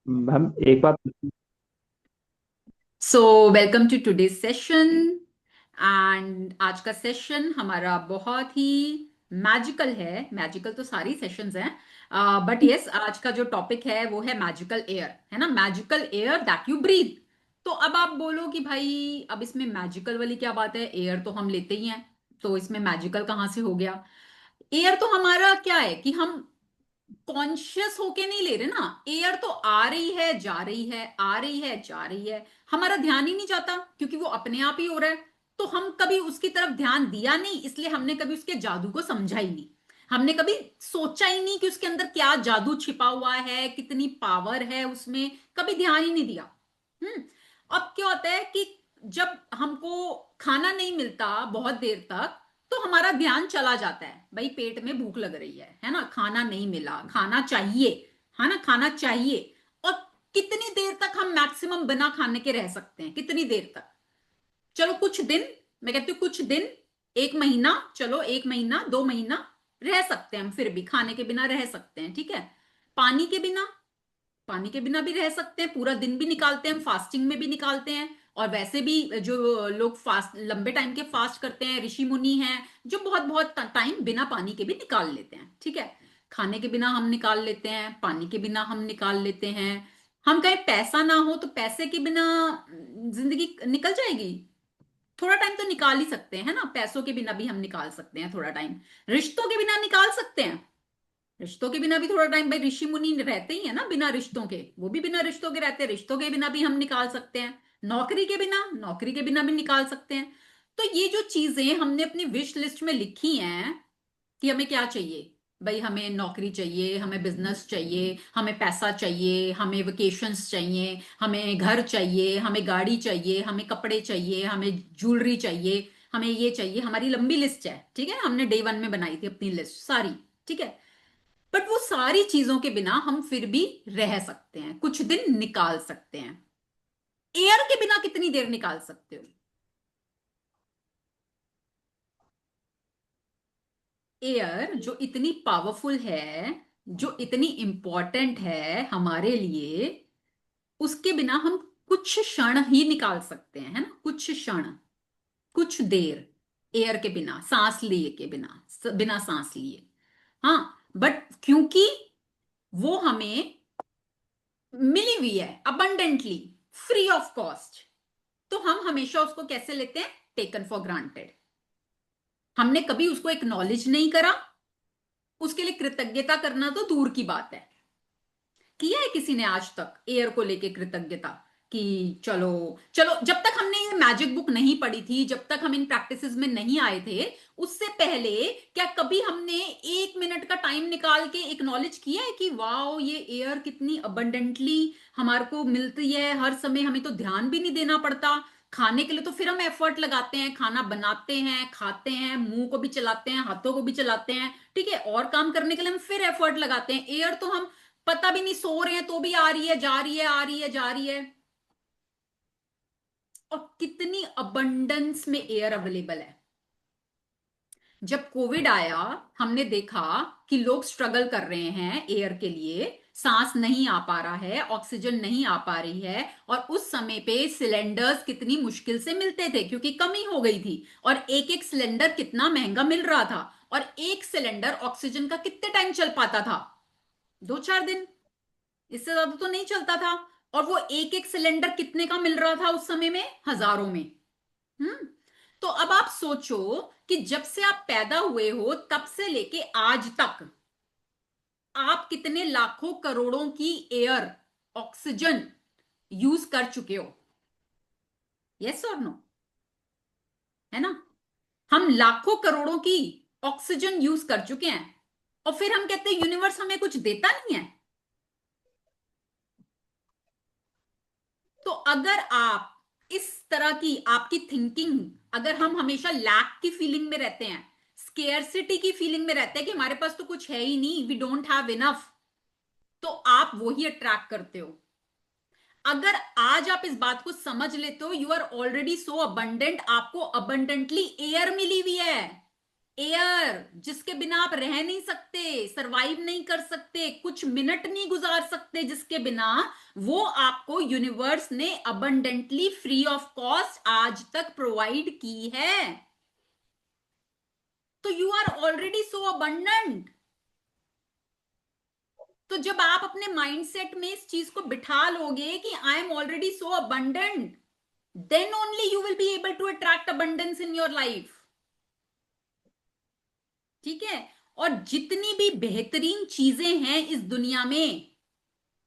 हम एक बात। So welcome to today's session. And आज का सेशन हमारा बहुत ही मैजिकल है। मैजिकल तो सारी सेशंस हैं, बट यस, आज का जो टॉपिक है वो है मैजिकल एयर, है ना। Magical air that you breathe. तो अब आप बोलो कि भाई अब इसमें मैजिकल वाली क्या बात है, एयर तो हम लेते ही हैं, तो इसमें मैजिकल कहाँ से हो गया। एयर तो हमारा क्या है कि हम कॉन्शियस होके नहीं ले रहे ना। एयर तो आ रही है जा रही है, आ रही है जा रही है, हमारा ध्यान ही नहीं जाता क्योंकि वो अपने आप ही हो रहा है। तो हम कभी उसकी तरफ ध्यान दिया नहीं, इसलिए हमने कभी उसके जादू को समझा ही नहीं। हमने कभी सोचा ही नहीं कि उसके अंदर क्या जादू छिपा हुआ है, कितनी पावर है उसमें, कभी ध्यान ही नहीं दिया। हम्म। अब क्या होता है कि जब हमको खाना नहीं मिलता बहुत देर तक, तो हमारा ध्यान चला जाता है, भाई पेट में भूख लग रही है ना, खाना नहीं मिला, खाना चाहिए, है ना, खाना चाहिए। और कितनी देर तक हम मैक्सिमम बिना खाने के रह सकते हैं, कितनी देर तक? चलो कुछ दिन, मैं कहती हूँ कुछ दिन, एक महीना, चलो एक महीना 2 महीना रह सकते हैं हम, फिर भी खाने के बिना रह सकते हैं, ठीक है। पानी के बिना, पानी के बिना भी रह सकते हैं, पूरा दिन भी निकालते हैं हम, फास्टिंग में भी निकालते हैं। और वैसे भी जो लोग फास्ट लंबे टाइम के फास्ट करते हैं, ऋषि मुनि हैं, जो बहुत बहुत टाइम बिना पानी के भी निकाल लेते हैं, ठीक है। खाने के बिना हम निकाल लेते हैं, पानी के बिना हम निकाल लेते हैं। हम कहें पैसा ना हो तो पैसे के बिना जिंदगी निकल जाएगी। थोड़ा टाइम तो निकाल ही सकते हैं, है ना, पैसों के बिना भी हम निकाल सकते हैं थोड़ा टाइम। रिश्तों के बिना निकाल सकते हैं, रिश्तों के बिना भी थोड़ा टाइम, भाई ऋषि मुनि रहते ही है ना बिना रिश्तों के, वो भी बिना रिश्तों के रहते हैं, रिश्तों के बिना भी हम निकाल सकते हैं। नौकरी के बिना, नौकरी के बिना भी निकाल सकते हैं। तो ये जो चीजें हमने अपनी विश लिस्ट में लिखी हैं कि हमें क्या चाहिए, भाई हमें नौकरी चाहिए, हमें बिजनेस चाहिए, हमें पैसा चाहिए, हमें वेकेशंस चाहिए, हमें घर चाहिए, हमें गाड़ी चाहिए, हमें कपड़े चाहिए, हमें ज्वेलरी चाहिए, हमें ये चाहिए, हमारी लंबी लिस्ट है, ठीक है, हमने डे वन में बनाई थी अपनी लिस्ट सारी, ठीक है। बट वो सारी चीजों के बिना हम फिर भी रह सकते हैं, कुछ दिन निकाल सकते हैं। एयर के बिना कितनी देर निकाल सकते हो? एयर जो इतनी पावरफुल है, जो इतनी इंपॉर्टेंट है हमारे लिए, उसके बिना हम कुछ क्षण ही निकाल सकते हैं, है ना, कुछ क्षण, कुछ देर। एयर के बिना, सांस लिए के बिना, बिना सांस लिए। हाँ, बट क्योंकि वो हमें मिली हुई है अबंडेंटली, फ्री ऑफ कॉस्ट, तो हम हमेशा उसको कैसे लेते हैं, टेकन फॉर ग्रांटेड। हमने कभी उसको एक्नॉलेज नहीं करा, उसके लिए कृतज्ञता करना तो दूर की बात है। किया है किसी ने आज तक एयर को लेके कृतज्ञता कि चलो, चलो जब तक हमने ये मैजिक बुक नहीं पढ़ी थी, जब तक हम इन प्रैक्टिसेस में नहीं आए थे, उससे पहले क्या कभी हमने 1 मिनट का टाइम निकाल के एक्नॉलेज किया है कि वाओ ये एयर कितनी अबंडेंटली हमारे को मिलती है, हर समय हमें तो ध्यान भी नहीं देना पड़ता। खाने के लिए तो फिर हम एफर्ट लगाते हैं, खाना बनाते हैं, खाते हैं, मुंह को भी चलाते हैं, हाथों को भी चलाते हैं, ठीक है, और काम करने के लिए हम फिर एफर्ट लगाते हैं। एयर तो हम पता भी नहीं, सो रहे हैं तो भी आ रही है जा रही है, आ रही है जा रही है। और कितनी अबंडेंस में एयर अवेलेबल है। जब कोविड आया, हमने देखा कि लोग स्ट्रगल कर रहे हैं एयर के लिए, सांस नहीं आ पा रहा है, ऑक्सीजन नहीं आ पा रही है, और उस समय पे सिलेंडर्स कितनी मुश्किल से मिलते थे क्योंकि कमी हो गई थी, और एक एक सिलेंडर कितना महंगा मिल रहा था। और एक सिलेंडर ऑक्सीजन का कितने टाइम चल पाता था? 2-4 दिन, इससे ज्यादा तो नहीं चलता था। और वो एक एक सिलेंडर कितने का मिल रहा था उस समय में? हजारों में। हम्म। तो अब आप सोचो कि जब से आप पैदा हुए हो तब से लेके आज तक आप कितने लाखों करोड़ों की एयर, ऑक्सीजन यूज कर चुके हो? यस और नो? है ना। हम लाखों करोड़ों की ऑक्सीजन यूज कर चुके हैं, और फिर हम कहते हैं यूनिवर्स हमें कुछ देता नहीं है। तो अगर आप इस तरह की आपकी थिंकिंग, अगर हम हमेशा लैक की फीलिंग में रहते हैं, स्केयरसिटी की फीलिंग में रहते हैं कि हमारे पास तो कुछ है ही नहीं, वी डोंट हैव इनफ, तो आप वही अट्रैक्ट करते हो। अगर आज आप इस बात को समझ लेते हो, you are already so abundant, आपको अबंडेंटली एयर मिली हुई है, एयर जिसके बिना आप रह नहीं सकते, सरवाइव नहीं कर सकते, कुछ मिनट नहीं गुजार सकते जिसके बिना, वो आपको यूनिवर्स ने अबंडेंटली फ्री ऑफ कॉस्ट आज तक प्रोवाइड की है। तो you are already so abundant. तो जब आप अपने माइंडसेट में इस चीज को बिठा लोगे कि I am already so abundant, then only you will be able to attract abundance in your life. ठीक है। और जितनी भी बेहतरीन चीजें हैं इस दुनिया में,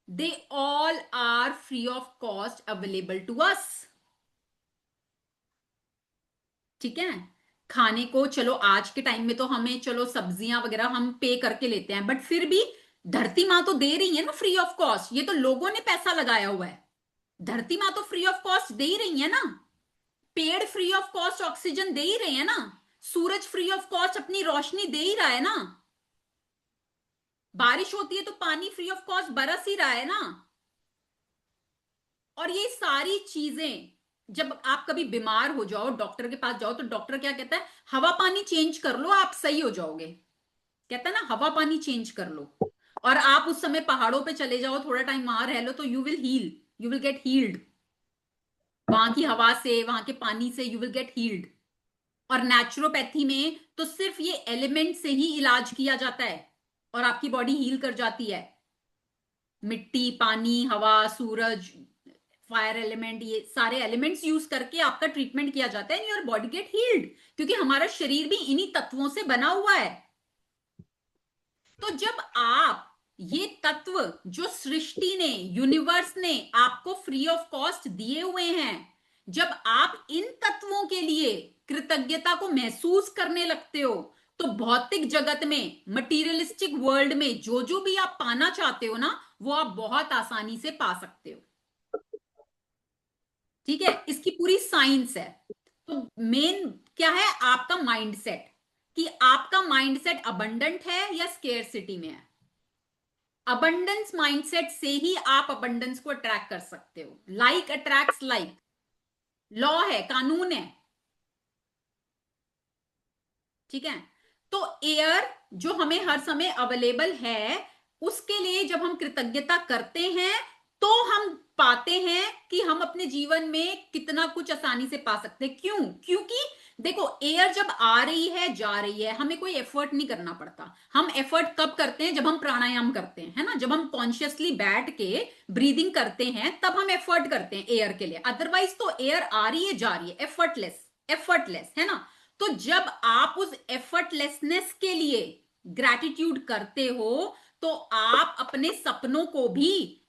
they all are free of cost available to us. ठीक है। खाने को चलो आज के टाइम में तो हमें चलो सब्जियां वगैरह हम पे करके लेते हैं, बट फिर भी धरती माँ तो दे रही है ना फ्री ऑफ कॉस्ट। ये तो लोगों ने पैसा लगाया हुआ है। धरती माँ तो फ्री ऑफ कॉस्ट दे ही रही है ना। पेड़ फ्री ऑफ कॉस्ट ऑक्सीजन दे ही रहे हैं ना। सूरज फ्री ऑफ कॉस्ट अपनी रोशनी दे ही रहा है ना। बारिश होती है तो पानी फ्री ऑफ कॉस्ट बरस ही रहा है ना। और ये सारी चीजें, जब आप कभी बीमार हो जाओ, डॉक्टर के पास जाओ, तो डॉक्टर क्या कहता है? हवा पानी चेंज कर लो, आप सही हो जाओगे। कहता है ना, हवा पानी चेंज कर लो। और आप उस समय पहाड़ों पे चले जाओ, थोड़ा टाइम वहां रह लो, तो you will heal, you will get healed. वहां की हवा से, वहां के पानी से यू विल गेट हील्ड। और नेचुरोपैथी में तो सिर्फ ये एलिमेंट से ही इलाज किया जाता है और आपकी बॉडी हील कर जाती है। मिट्टी, पानी, हवा, सूरज, फायर एलिमेंट, ये सारे एलिमेंट्स यूज करके आपका ट्रीटमेंट किया जाता है, योर बॉडी गेट हील्ड। क्योंकि हमारा शरीर भी इन्हीं तत्वों से बना हुआ है। तो जब आप ये तत्व जो सृष्टि ने, यूनिवर्स ने आपको फ्री ऑफ कॉस्ट दिए हुए हैं, जब आप इन तत्वों के लिए कृतज्ञता को महसूस करने लगते हो, तो भौतिक जगत में, मटीरियलिस्टिक वर्ल्ड में जो जो भी आप पाना चाहते हो ना, वो आप बहुत आसानी से पा सकते हो। ठीक है। इसकी पूरी साइंस है। तो मेन क्या है? आपका माइंडसेट, कि आपका माइंडसेट अबंडेंट है या स्केर्सिटी में है। अबंडेंस माइंडसेट से ही आप अबंडेंस को अट्रैक्ट कर सकते हो। लाइक अट्रैक्ट्स लाइक, लॉ है, कानून है। ठीक है। तो एयर जो हमें हर समय अवेलेबल है, उसके लिए जब हम कृतज्ञता करते हैं, तो हम पाते हैं कि हम अपने जीवन में कितना कुछ आसानी से पा सकते हैं। क्यों? क्योंकि देखो, एयर जब आ रही है, जा रही है, हमें कोई एफर्ट नहीं करना पड़ता। हम एफर्ट कब करते हैं? जब हम प्राणायाम करते हैं, है ना। जब हम कॉन्शियसली बैठ के ब्रीदिंग करते हैं, तब हम एफर्ट करते हैं एयर के लिए। अदरवाइज तो एयर आ रही है, जा रही है, एफर्टलेस, एफर्टलेस, है ना। तो जब आप उस एफर्टलेसनेस के लिए ग्रैटिट्यूड करते हो, तो आप अपने सपनों को भी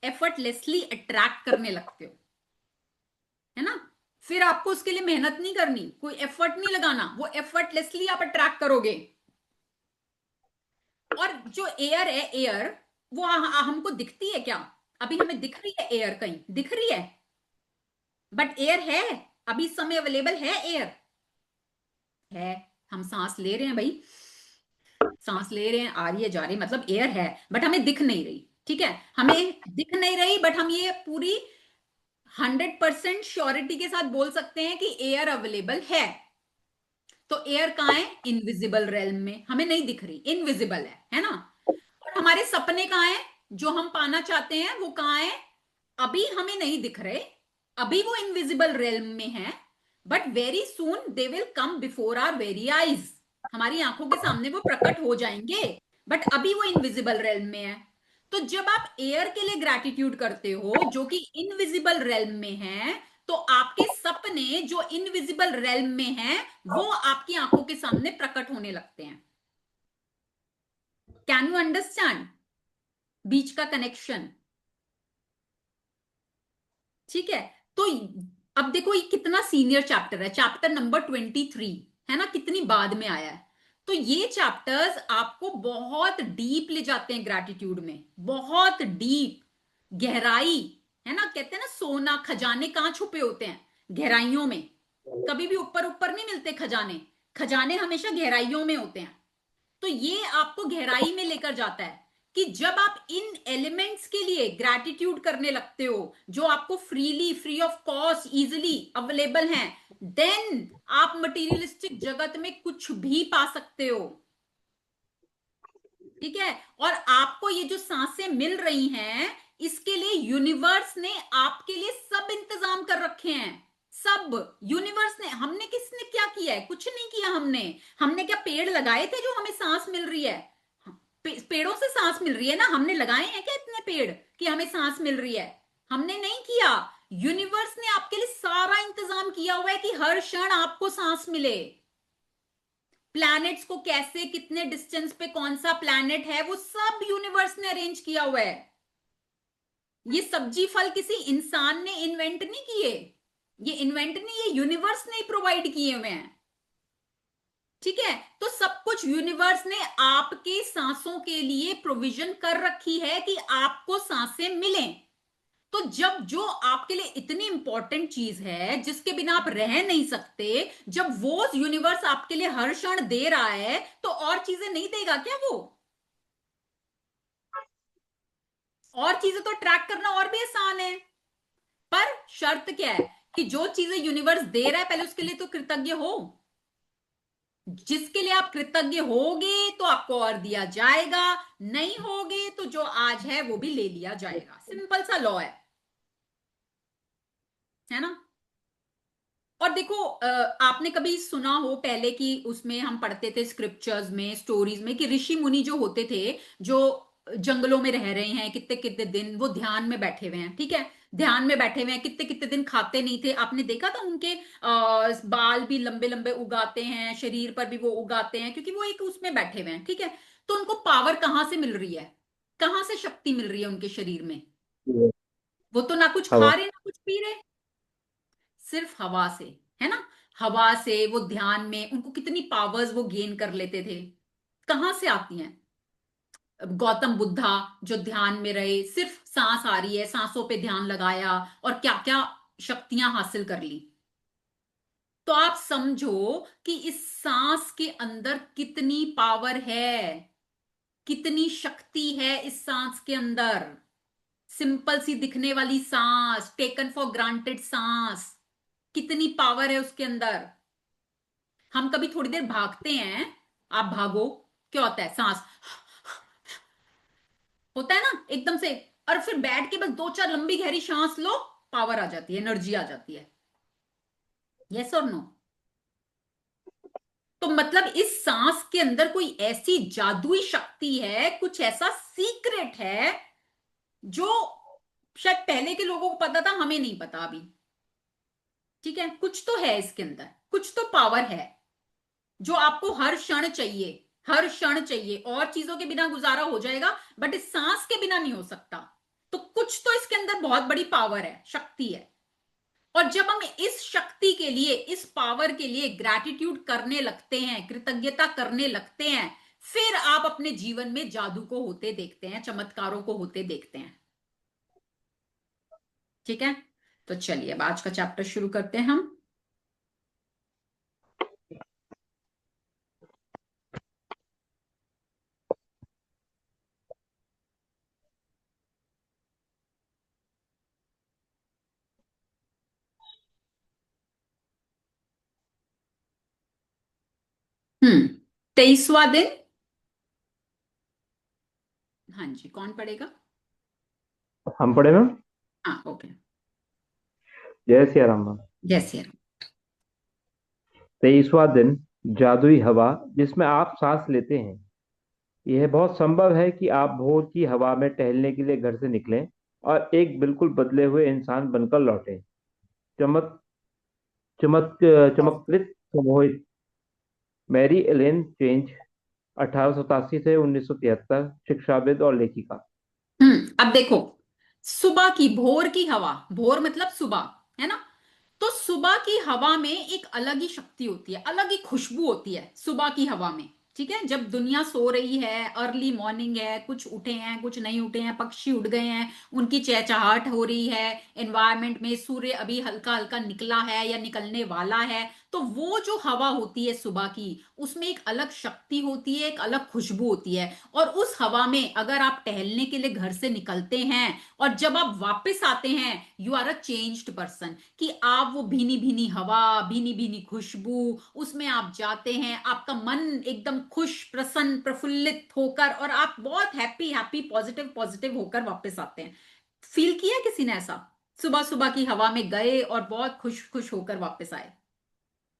एफर्टलेसली अट्रैक्ट करने लगते हो, है ना। फिर आपको उसके लिए मेहनत नहीं करनी, कोई एफर्ट नहीं लगाना, वो एफर्टलेसली आप अट्रैक्ट करोगे। और जो एयर है, एयर वो हमको दिखती है क्या? अभी हमें दिख रही है एयर? कहीं दिख रही है? बट एयर है, अभी इस समय अवेलेबल है एयर, है। हम सांस ले रहे हैं भाई, सांस ले रहे हैं, आ रही है, जा रही है, मतलब एयर है, बट हमें दिख नहीं रही। ठीक है। हमें दिख नहीं रही, बट हम ये पूरी 100% श्योरिटी के साथ बोल सकते हैं कि एयर अवेलेबल है। तो एयर कहाँ है? इनविजिबल रेल्म में, हमें नहीं दिख रही, इनविजिबल है ना। और हमारे सपने कहाँ हैं? जो हम पाना चाहते हैं वो कहाँ है? अभी हमें नहीं दिख रहे, अभी वो इनविजिबल रेल्म में है, but very soon they will come before our very eyes. हमारी आंखों के सामने वो प्रकट हो जाएंगे, बट अभी वो इनविजिबल रेल्म में है। तो जब आप एयर के लिए ग्रैटिट्यूड करते हो, जो कि इनविजिबल रेल्म में है, तो आपके सपने जो इनविजिबल रेल्म में है, वो आपकी आंखों के सामने प्रकट होने लगते हैं। कैन यू अंडरस्टैंड बीच का कनेक्शन? ठीक है। तो अब देखो, ये कितना सीनियर चैप्टर है, चैप्टर नंबर 23, है ना, कितनी बाद में आया है। तो ये चैप्टर्स आपको बहुत डीप ले जाते हैं ग्रैटिट्यूड में, बहुत डीप, गहराई, है ना। कहते हैं ना, सोना खजाने कहां छुपे होते हैं? गहराइयों में। कभी भी ऊपर ऊपर नहीं मिलते खजाने, खजाने हमेशा गहराइयों में होते हैं। तो ये आपको गहराई में लेकर जाता है कि जब आप इन एलिमेंट्स के लिए ग्रैटिट्यूड करने लगते हो जो आपको freely, free of cost, easily available हैं, देन आप मटेरियलिस्टिक जगत में कुछ भी पा सकते हो। ठीक है। और आपको ये जो सांसें मिल रही हैं, इसके लिए यूनिवर्स ने आपके लिए सब इंतजाम कर रखे हैं। सब यूनिवर्स ने, हमने किसने क्या किया है? कुछ नहीं किया। हमने क्या पेड़ लगाए थे जो हमें सांस मिल रही है? पेड़ों से सांस मिल रही है ना। हमने लगाए हैं क्या इतने पेड़ कि हमें सांस मिल रही है? हमने नहीं किया। यूनिवर्स ने आपके लिए सारा इंतजाम किया हुआ है कि हर क्षण आपको सांस मिले। प्लैनेट्स को कैसे, कितने डिस्टेंस पे कौन सा प्लैनेट है, वो सब यूनिवर्स ने अरेंज किया हुआ है। ये सब्जी फल किसी इंसान ने इन्वेंट नहीं किए। ये इन्वेंट नहीं, ये यूनिवर्स ने प्रोवाइड किए हुए हैं। ठीक है। तो सब कुछ यूनिवर्स ने आपके सांसों के लिए प्रोविजन कर रखी है कि आपको सांसें मिलें। तो जब जो आपके लिए इतनी इंपॉर्टेंट चीज है जिसके बिना आप रह नहीं सकते, जब वो यूनिवर्स आपके लिए हर क्षण दे रहा है, तो और चीजें नहीं देगा क्या वो? और चीजें तो ट्रैक करना और भी आसान है। पर शर्त क्या है कि जो चीजें यूनिवर्स दे रहा है, पहले उसके लिए तो कृतज्ञ हो। जिसके लिए आप कृतज्ञ होगे तो आपको और दिया जाएगा, नहीं होगे तो जो आज है वो भी ले लिया जाएगा। सिंपल सा लॉ है ना। और देखो, आपने कभी सुना हो पहले कि उसमें हम पढ़ते थे स्क्रिप्चर्स में, स्टोरीज में, कि ऋषि मुनि जो होते थे, जो जंगलों में रह रहे हैं कितने कितने दिन, वो ध्यान में बैठे हुए हैं। ठीक है। ध्यान में बैठे हुए हैं, कितने कितने दिन खाते नहीं थे। आपने देखा था उनके बाल भी लंबे लंबे उगाते हैं, शरीर पर भी वो उगाते हैं, क्योंकि वो एक उसमें बैठे हुए हैं। ठीक है। तो उनको पावर कहाँ से मिल रही है? कहाँ से शक्ति मिल रही है उनके शरीर में? वो तो ना कुछ खा हवा। रहे ना कुछ पी रहे, सिर्फ हवा से। है ना। हवा से वो ध्यान में, उनको कितनी पावर्स वो गेन कर लेते थे। कहां से आती हैं? गौतम बुद्धा जो ध्यान में रहे, सिर्फ सांस आ रही है, सांसों पे ध्यान लगाया और क्या क्या शक्तियां हासिल कर ली। तो आप समझो कि इस सांस के अंदर कितनी पावर है, कितनी शक्ति है इस सांस के अंदर। सिंपल सी दिखने वाली सांस, टेकन फॉर ग्रांटेड सांस, कितनी पावर है उसके अंदर। हम कभी थोड़ी देर भागते हैं, आप भागो, क्या होता है? सांस होता है ना एकदम से। और फिर बैठ के बस दो चार लंबी गहरी सांस लो, पावर आ जाती है, एनर्जी आ जाती है। यस और नो? तो मतलब इस सांस के अंदर कोई ऐसी जादुई शक्ति है, कुछ ऐसा सीक्रेट है जो शायद पहले के लोगों को पता था, हमें नहीं पता अभी। ठीक है। कुछ तो है इसके अंदर, कुछ तो पावर है जो आपको हर क्षण चाहिए। हर क्षण चाहिए। और चीजों के बिना गुजारा हो जाएगा, बट इस सांस के बिना नहीं हो सकता। तो कुछ तो इसके अंदर बहुत बड़ी पावर है, शक्ति है। और जब हम इस शक्ति के लिए, इस पावर के लिए ग्रैटिट्यूड करने लगते हैं, कृतज्ञता करने लगते हैं, फिर आप अपने जीवन में जादू को होते देखते हैं, चमत्कारों को होते देखते हैं। ठीक है। तो चलिए अब आज का चैप्टर शुरू करते हैं हम। हम्म। 23वां दिन। हाँ जी, कौन पढ़ेगा? हम पढ़े मैम। हाँ, ओके। जय सिया राम मैम। जैसे। 23वां दिन। जादुई हवा जिसमें आप सांस लेते हैं। यह बहुत संभव है कि आप भोर की हवा में टहलने के लिए घर से निकलें और एक बिल्कुल बदले हुए इंसान बनकर लौटें। चमक चमक चमत्कृत सम्मोहित। मैरी एलेन चेंज, 1887 से 1973, शिक्षाविद और लेखिका। अब देखो, सुबह की, भोर की हवा, भोर मतलब सुबह, है ना। तो सुबह की हवा में एक अलग ही शक्ति होती है, अलग ही खुशबू होती है सुबह की हवा में। ठीक है। जब दुनिया सो रही है, अर्ली मॉर्निंग है, कुछ उठे हैं कुछ नहीं उठे हैं, पक्षी उड़ गए हैं, उनकी चहचहाट हो रही है, एनवायरमेंट में सूर्य अभी हल्का हल्का निकला है या निकलने वाला है, तो वो जो हवा होती है सुबह की, उसमें एक अलग शक्ति होती है, एक अलग खुशबू होती है। और उस हवा में अगर आप टहलने के लिए घर से निकलते हैं और जब आप वापस आते हैं, you are a changed person. कि आप वो भीनी भीनी हवा, भीनी भीनी खुशबू, उसमें आप जाते हैं, आपका मन एकदम खुश, प्रसन्न, प्रफुल्लित होकर, और आप बहुत हैप्पी हैप्पी, पॉजिटिव पॉजिटिव होकर वापस आते हैं। फील किया किसी ने ऐसा? सुबह सुबह की हवा में गए और बहुत खुश खुश होकर वापस आए।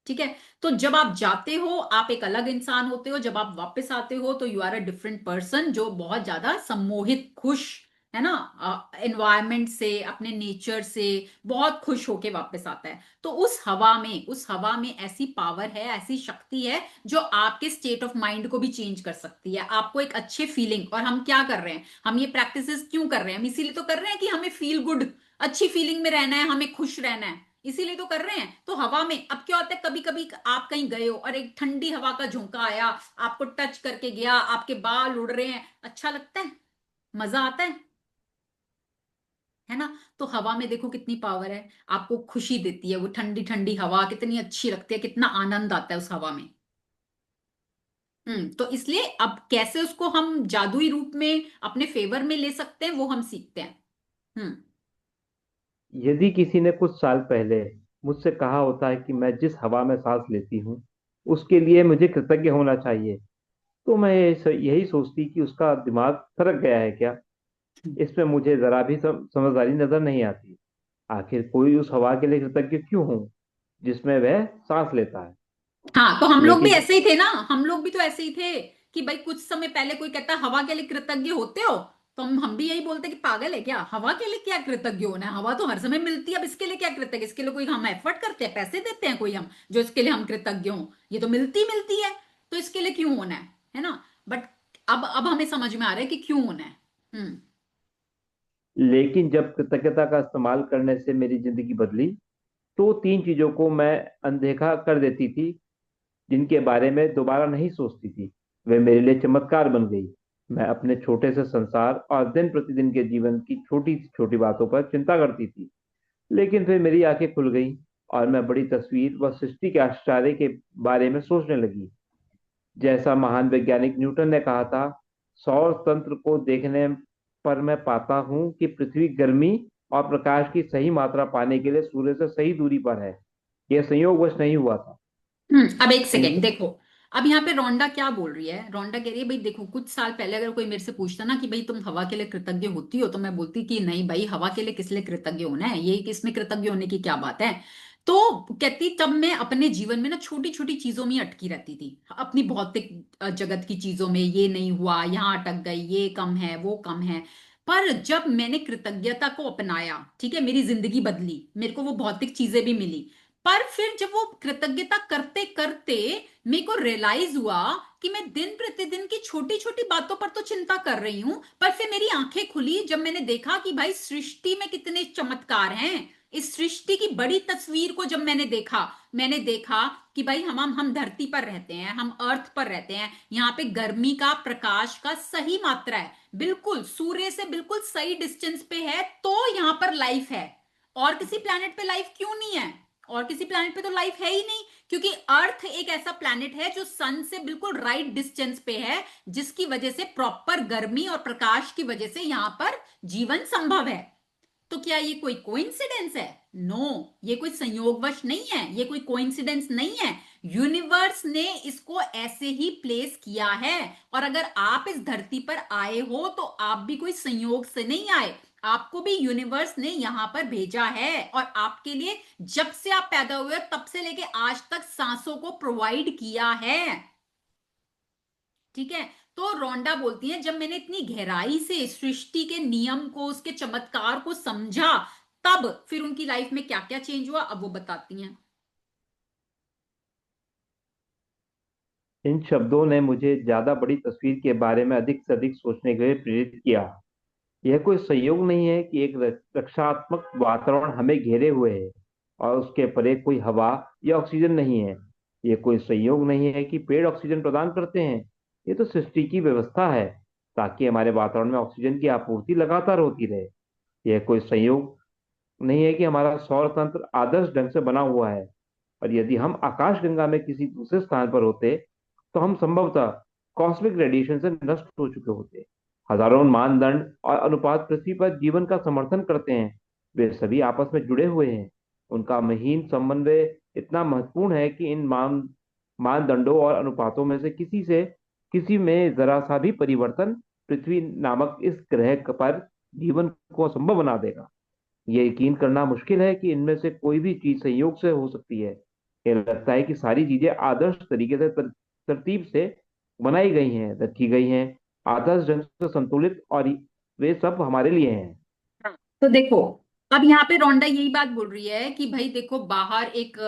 ठीक है। तो जब आप जाते हो आप एक अलग इंसान होते हो, जब आप वापस आते हो तो you are a different person, जो बहुत ज्यादा सम्मोहित, खुश, है ना, एनवायरमेंट से, अपने नेचर से बहुत खुश होके वापस आता है। तो उस हवा में ऐसी पावर है, ऐसी शक्ति है, जो आपके स्टेट ऑफ माइंड को भी चेंज कर सकती है, आपको एक अच्छे फीलिंग। और हम क्या कर रहे हैं, हम ये प्रैक्टिसेस क्यों कर रहे हैं? हम इसीलिए तो कर रहे हैं कि हमें फील गुड, अच्छी फीलिंग में रहना है, हमें खुश रहना है, इसीलिए तो कर रहे हैं। तो हवा में अब क्या होता है, कभी कभी आप कहीं गए हो और एक ठंडी हवा का झोंका आया, आपको टच करके गया, आपके बाल उड़ रहे हैं, अच्छा लगता है, मजा आता है ना? तो हवा में देखो कितनी पावर है, आपको खुशी देती है वो ठंडी ठंडी हवा, कितनी अच्छी लगती है, कितना आनंद आता है उस हवा में। तो इसलिए अब कैसे उसको हम जादुई रूप में अपने फेवर में ले सकते हैं, वो हम सीखते हैं। हम्म। यदि किसी ने कुछ साल पहले मुझसे कहा होता है कि मैं जिस हवा में सांस लेती हूँ उसके लिए मुझे कृतज्ञ होना चाहिए, तो मैं यही सोचती कि उसका दिमाग सरक गया है क्या। इसमें मुझे जरा भी समझदारी नजर नहीं आती। आखिर कोई उस हवा के लिए कृतज्ञ क्यों हो जिसमें वह सांस लेता है। हाँ, तो हम लोग भी लेकिन ऐसे ही थे ना, हम लोग भी तो ऐसे ही थे कि भाई कुछ समय पहले कोई कहता हवा के लिए कृतज्ञ होते हो, तो हम भी यही बोलते कि पागल है क्या, हवा के लिए क्या कृतज्ञ होना है, हवा तो हर समय मिलती है, अब इसके लिए क्या कृतज्ञ, इसके लिए कोई हम एफर्ट करते हैं, पैसे देते हैं कोई हम, जो इसके लिए हम कृतज्ञ हों? ये तो मिलती मिलती है, तो इसके लिए क्यों होना है ना? बट अब हमें समझ में आ रहा है कि क्यों होना है। हम्म। लेकिन जब कृतज्ञता का इस्तेमाल करने से मेरी जिंदगी बदली, तो तीन चीजों को मैं अनदेखा कर देती थी जिनके बारे में दोबारा नहीं सोचती थी। वे मेरे लिए चमत्कार बन गई। मैं अपने छोटे से संसार और दिन प्रतिदिन के जीवन की छोटी छोटी बातों पर चिंता करती थी, लेकिन फिर मेरी आंखें खुल गई और मैं बड़ी तस्वीर व सृष्टि के आश्चर्य के बारे में सोचने लगी। जैसा महान वैज्ञानिक न्यूटन ने कहा था, सौर तंत्र को देखने पर मैं पाता हूं कि पृथ्वी गर्मी और प्रकाश की सही मात्रा पाने के लिए सूर्य से सही दूरी पर है। यह संयोगवश नहीं हुआ था। अब एक इन सेकेंड देखो। अब यहाँ पे रोंडा क्या बोल रही है, रोंडा कह रही है भाई देखो, कुछ साल पहले अगर कोई मेरे से पूछता ना कि भाई तुम हवा के लिए कृतज्ञ होती हो, तो मैं बोलती कि नहीं भाई, हवा के लिए किस लिए कृतज्ञ होना है, ये किसमें कृतज्ञ होने की क्या बात है। तो कहती तब मैं अपने जीवन में ना छोटी छोटी चीजों में अटकी रहती थी, अपनी भौतिक जगत की चीजों में, ये नहीं हुआ, यहाँ अटक गई, ये कम है, वो कम है। पर जब मैंने कृतज्ञता को अपनाया, ठीक है, मेरी जिंदगी बदली, मेरे को वो भौतिक चीजें भी मिली। पर फिर जब वो कृतज्ञता करते करते मेरे को रियलाइज हुआ कि मैं दिन प्रतिदिन की छोटी छोटी बातों पर तो चिंता कर रही हूं, पर फिर मेरी आंखें खुली जब मैंने देखा कि भाई सृष्टि में कितने चमत्कार हैं। इस सृष्टि की बड़ी तस्वीर को जब मैंने देखा कि भाई हम धरती पर रहते हैं, हम अर्थ पर रहते हैं, यहाँ पे गर्मी का, प्रकाश का सही मात्रा है, बिल्कुल सूर्य से बिल्कुल सही डिस्टेंस पे है, तो यहाँ पर लाइफ है। और किसी प्लेनेट पे लाइफ क्यों नहीं है? और किसी प्लैनेट पे तो लाइफ है ही नहीं, क्योंकि अर्थ एक ऐसा प्लैनेट है जो सन से बिल्कुल राइट डिस्टेंस पे है, जिसकी वजह से प्रॉपर गर्मी और प्रकाश की वजह से यहां पर जीवन संभव है। तो क्या ये कोई कोइंसिडेंस है? नो, ये कोई संयोगवश नहीं है, ये कोई कोइंसिडेंस नहीं है। यूनिवर्स ने इसको ऐसे ही प्लेस किया है। और अगर आप इस धरती पर आए हो तो आप भी कोई संयोग से नहीं आए, आपको भी यूनिवर्स ने यहां पर भेजा है, और आपके लिए जब से आप पैदा हुए तब से लेके आज तक सांसों को प्रोवाइड किया है। ठीक है। तो रोंडा बोलती है जब मैंने इतनी गहराई से सृष्टि के नियम को, उसके चमत्कार को समझा, तब फिर उनकी लाइफ में क्या क्या चेंज हुआ, अब वो बताती हैं। इन शब्दों ने मुझे ज्यादा बड़ी तस्वीर के बारे में अधिक से अधिक सोचने के लिए प्रेरित किया। यह कोई संयोग नहीं है कि एक रक्षात्मक वातावरण हमें घेरे हुए है और उसके परे कोई हवा या ऑक्सीजन नहीं है। यह कोई संयोग नहीं है कि पेड़ ऑक्सीजन प्रदान करते हैं। ये तो सृष्टि की व्यवस्था है ताकि हमारे वातावरण में ऑक्सीजन की आपूर्ति लगातार होती रहे। यह कोई संयोग नहीं है कि हमारा सौर तंत्र आदर्श ढंग से बना हुआ है और यदि हम आकाशगंगा में किसी दूसरे स्थान पर होते तो हम संभवतः कॉस्मिक रेडिएशन से नष्ट हो चुके होते। हजारों मानदंड और अनुपात पृथ्वी पर जीवन का समर्थन करते हैं, वे सभी आपस में जुड़े हुए हैं। उनका महीन समन्वय इतना महत्वपूर्ण है कि इन मानदंडों और अनुपातों में से किसी में जरा सा भी परिवर्तन पृथ्वी नामक इस ग्रह पर जीवन को असंभव बना देगा। ये यकीन करना मुश्किल है कि इनमें से कोई भी चीज संयोग से हो सकती है। ये लगता है कि सारी चीजें आदर्श तरीके से तरतीब से बनाई गई हैं, रखी गई हैं, आदर्श ढंग से संतुलित, और वे सब हमारे लिए हैं। हाँ, तो देखो, अब यहाँ पे रोंडा यही बात बोल रही है कि भाई देखो, बाहर एक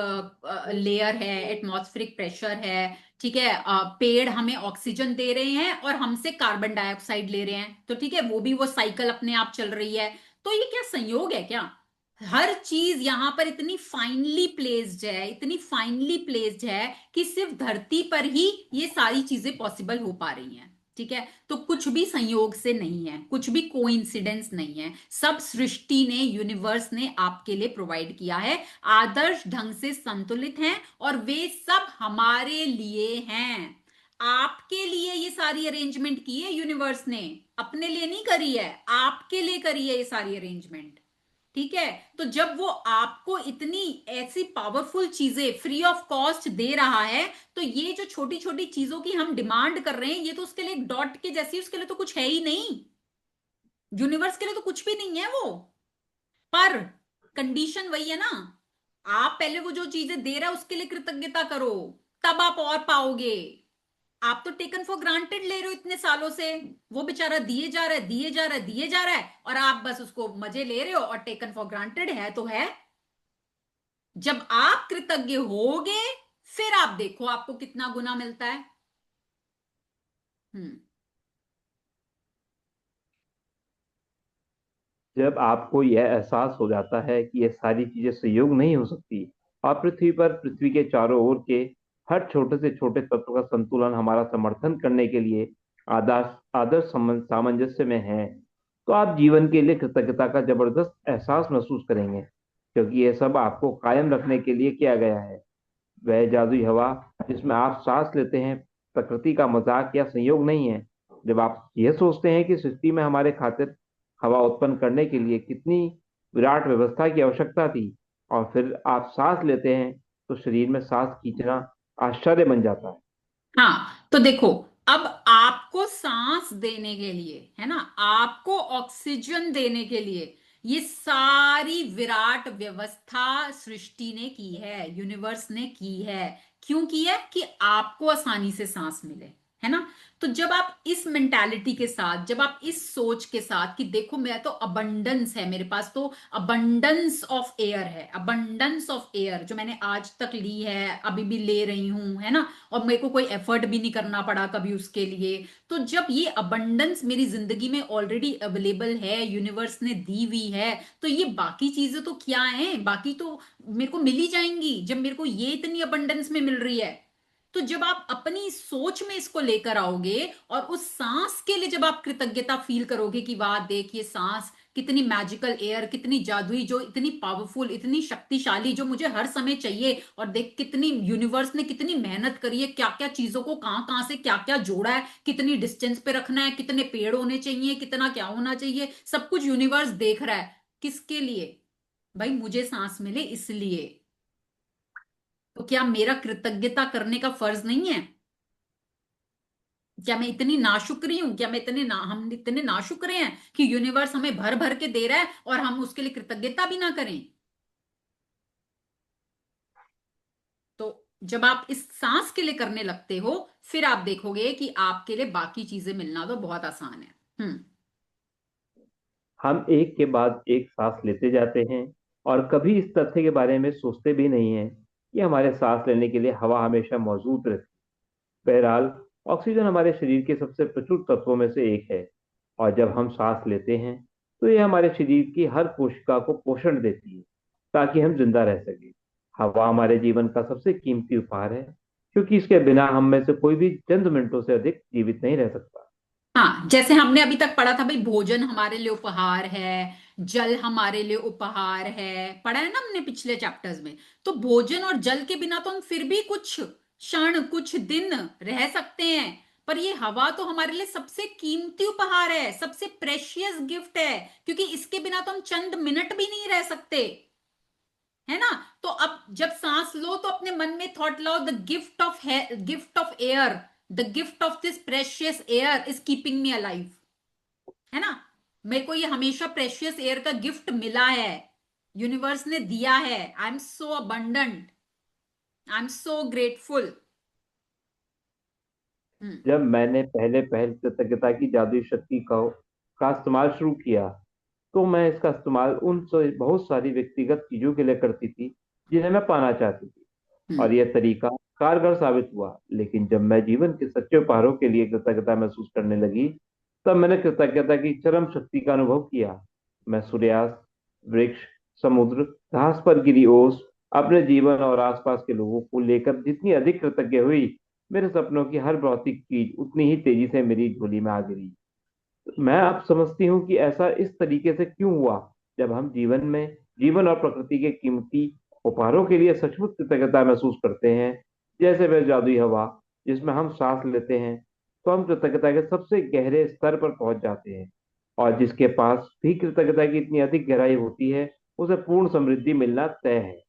लेयर है, एटमॉस्फेरिक प्रेशर है, ठीक है, पेड़ हमें ऑक्सीजन दे रहे हैं और हमसे कार्बन डाइऑक्साइड ले रहे हैं, तो ठीक है, वो भी वो साइकिल अपने आप चल रही है। तो ये क्या संयोग है क्या? हर चीज यहां पर इतनी फाइनली प्लेस्ड है, इतनी फाइनली प्लेस्ड है कि सिर्फ धरती पर ही ये सारी चीजें पॉसिबल हो पा रही हैं। ठीक है, तो कुछ भी संयोग से नहीं है, कुछ भी कोइंसिडेंस नहीं है, सब सृष्टि ने, यूनिवर्स ने आपके लिए प्रोवाइड किया है, आदर्श ढंग से संतुलित हैं, और वे सब हमारे लिए हैं। आपके लिए ये सारी अरेंजमेंट की है यूनिवर्स ने, अपने लिए नहीं करी है, आपके लिए करी है ये सारी अरेंजमेंट। ठीक है, तो जब वो आपको इतनी ऐसी पावरफुल चीजें फ्री ऑफ कॉस्ट दे रहा है, तो ये जो छोटी छोटी चीजों की हम डिमांड कर रहे हैं, ये तो उसके लिए एक डॉट के जैसी, उसके लिए तो कुछ है ही नहीं। यूनिवर्स के लिए तो कुछ भी नहीं है वो। पर कंडीशन वही है ना, आप पहले वो जो चीजें दे रहा है उसके लिए कृतज्ञता करो, तब आप और पाओगे। आप तो टेकन फॉर ग्रांटेड ले रहे हो इतने सालों से, वो बेचारा दिए जा रहा है, दिए जा रहा है, दिए जा रहा है, और आप बस उसको मजे ले रहे हो, और टेकन फॉर ग्रांटेड है तो है। जब आप कृतज्ञ होगे, फिर आप देखो आपको कितना गुना मिलता है। हम्म। जब आपको यह एहसास हो जाता है कि ये सारी चीजें संयोग नहीं हो सकती, और पृथ्वी पर, पृथ्वी के चारों ओर के हर छोटे से छोटे तत्व का संतुलन हमारा समर्थन करने के लिए आदर्श आदर्श सामंजस्य में है, तो आप जीवन के लिए कृतज्ञता का जबरदस्त एहसास महसूस करेंगे, क्योंकि यह सब आपको कायम रखने के लिए किया गया है। वह जादुई हवा जिसमें आप सांस लेते हैं प्रकृति का मजाक या संयोग नहीं है। जब आप यह सोचते हैं कि सृष्टि में हमारे खातिर हवा उत्पन्न करने के लिए कितनी विराट व्यवस्था की आवश्यकता थी, और फिर आप सांस लेते हैं, तो शरीर में सांस खींचना आश्चर्य बन जाता है। हाँ, तो देखो, अब आपको सांस देने के लिए, है ना, आपको ऑक्सीजन देने के लिए ये सारी विराट व्यवस्था सृष्टि ने की है, यूनिवर्स ने की है। क्यों की है? कि आपको आसानी से सांस मिले, है ना। तो जब आप इस मेंटालिटी के साथ, जब आप इस सोच के साथ कि देखो मैं तो, अबंडेंस है मेरे पास, तो अबंडेंस ऑफ एयर है, अबंडेंस ऑफ एयर जो मैंने आज तक ली है, अभी भी ले रही हूं, है ना, और मेरे को कोई एफर्ट भी नहीं करना पड़ा कभी उसके लिए। तो जब ये अबंडेंस मेरी जिंदगी में ऑलरेडी अवेलेबल है, यूनिवर्स ने दी हुई है, तो ये बाकी चीजें तो क्या है, बाकी तो मेरे को मिल ही जाएंगी, जब मेरे को ये इतनी अबंडेंस में मिल रही है। तो जब आप अपनी सोच में इसको लेकर आओगे, और उस सांस के लिए जब आप कृतज्ञता फील करोगे कि वाह देखिए सांस कितनी मैजिकल एयर, कितनी जादुई, जो इतनी पावरफुल, इतनी शक्तिशाली, जो मुझे हर समय चाहिए, और देख कितनी यूनिवर्स ने कितनी मेहनत करी है, क्या क्या चीजों को कहां कहां से क्या क्या जोड़ा है, कितनी डिस्टेंस पे रखना है, कितने पेड़ होने चाहिए, कितना क्या होना चाहिए, सब कुछ यूनिवर्स देख रहा है। किसके लिए? भाई मुझे सांस मिले इसलिए। तो क्या मेरा कृतज्ञता करने का फर्ज नहीं है? क्या मैं इतनी नाशुक्री हूं? क्या मैं हम इतने नाशुक्र हैं कि यूनिवर्स हमें भर भर के दे रहा है और हम उसके लिए कृतज्ञता भी ना करें? तो जब आप इस सांस के लिए करने लगते हो, फिर आप देखोगे कि आपके लिए बाकी चीजें मिलना तो बहुत आसान है। हम्म। हम एक के बाद एक सांस लेते जाते हैं, और कभी इस तथ्य के बारे में सोचते भी नहीं हैं कि हमारे सांस लेने के लिए हवा हमेशा मौजूद रहती है। बहरहाल, ऑक्सीजन हमारे शरीर के सबसे प्रचुर तत्वों में से एक है, और जब हम सांस लेते हैं तो यह हमारे शरीर की हर कोशिका को पोषण देती है, ताकि हम जिंदा रह सकें। हवा हमारे जीवन का सबसे कीमती उपहार है, क्योंकि इसके बिना हम में से कोई भी चंद मिनटों से अधिक जीवित नहीं रह सकता। हाँ, जैसे हमने अभी तक पढ़ा था भाई, भोजन हमारे लिए उपहार है, जल हमारे लिए उपहार है, पढ़ा है ना हमने पिछले चैप्टर्स में। तो भोजन और जल के बिना तो हम फिर भी कुछ क्षण, कुछ दिन रह सकते हैं, पर ये हवा तो हमारे लिए सबसे कीमती उपहार है, सबसे प्रेशियस गिफ्ट है, क्योंकि इसके बिना तो हम चंद मिनट भी नहीं रह सकते, है ना। तो अब जब सांस लो तो अपने मन में थॉट लाओ, the gift of air, the gift of this precious air is keeping me alive, है ना। मेरे को ये हमेशा प्रेशियस एयर का गिफ्ट मिला है, यूनिवर्स ने दिया है। I am so abundant, I am so grateful. Hmm. जब मैंने पहले पहल कृतज्ञता की जादुई शक्ति का इस्तेमाल शुरू किया, तो मैं इसका इस्तेमाल बहुत सारी व्यक्तिगत चीजों के लिए करती थी जिन्हें मैं पाना चाहती थी, और हम्म। यह तरीका कारगर साबित हुआ। लेकिन जब मैं जीवन के सच्चे उपहारों के लिए कृतज्ञता महसूस करने लगी, तब मैंने कृतज्ञता की चरम शक्ति का अनुभव किया। मैं सूर्यास्त, वृक्ष, समुद्र, घास पर गिरी ओस, अपने जीवन और आसपास के लोगों को लेकर जितनी अधिक कृतज्ञ हुई, मेरे सपनों की हर भौतिक चीज उतनी ही तेजी से मेरी झोली में आ गिरी। मैं अब समझती हूँ कि ऐसा इस तरीके से क्यों हुआ। जब हम जीवन और प्रकृति के कीमती उपहारों के लिए सचमुच कृतज्ञता महसूस करते हैं, जैसे वह जादुई हवा जिसमें हम सांस लेते हैं, तो हम कृतज्ञता के सबसे गहरे स्तर पर पहुंच जाते हैं। और जिसके पास भी कृतज्ञता की इतनी अधिक गहराई होती है, उसे पूर्ण समृद्धि मिलना तय है।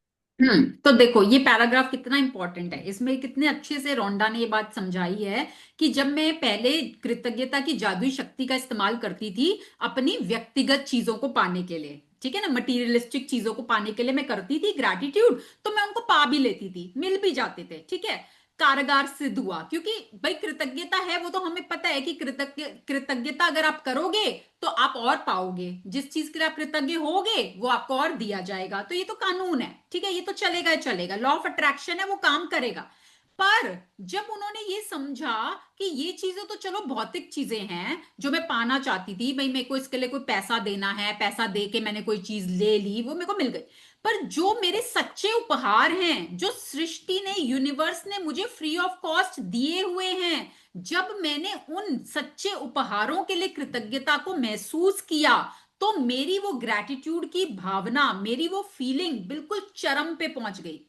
तो देखो ये पैराग्राफ कितना इंपॉर्टेंट है, इसमें कितने अच्छे से रोंडा ने ये बात समझाई है कि जब मैं पहले कृतज्ञता की जादुई शक्ति का इस्तेमाल करती थी अपनी व्यक्तिगत चीजों को पाने के लिए, ठीक है ना, मटीरियलिस्टिक चीजों को पाने के लिए मैं करती थी ग्रैटिट्यूड, तो मैं उनको पा भी लेती थी, मिल भी जाते थे, ठीक है, कारगर सिद्ध हुआ, क्योंकि भाई कृतज्ञता है वो तो हमें पता है कि कृतज्ञता अगर आप करोगे तो आप और पाओगे, जिस चीज के लिए आप कृतज्ञ होगे वो आपको और दिया जाएगा, तो ये तो कानून है, ठीक है, ये तो चलेगा ही चलेगा, लॉ ऑफ अट्रैक्शन है, वो काम करेगा। पर जब उन्होंने ये समझा कि ये चीजें तो चलो भौतिक चीजें हैं जो मैं पाना चाहती थी, भाई मेरे को इसके लिए कोई पैसा देना है, पैसा दे के मैंने कोई चीज ले ली, वो मेरे को मिल गई, पर जो मेरे सच्चे उपहार हैं, जो सृष्टि ने, यूनिवर्स ने मुझे फ्री ऑफ कॉस्ट दिए हुए हैं, जब मैंने उन सच्चे उपहारों के लिए कृतज्ञता को महसूस किया, तो मेरी वो ग्रैटिट्यूड की भावना, मेरी वो फीलिंग बिल्कुल चरम पे पहुंच गई,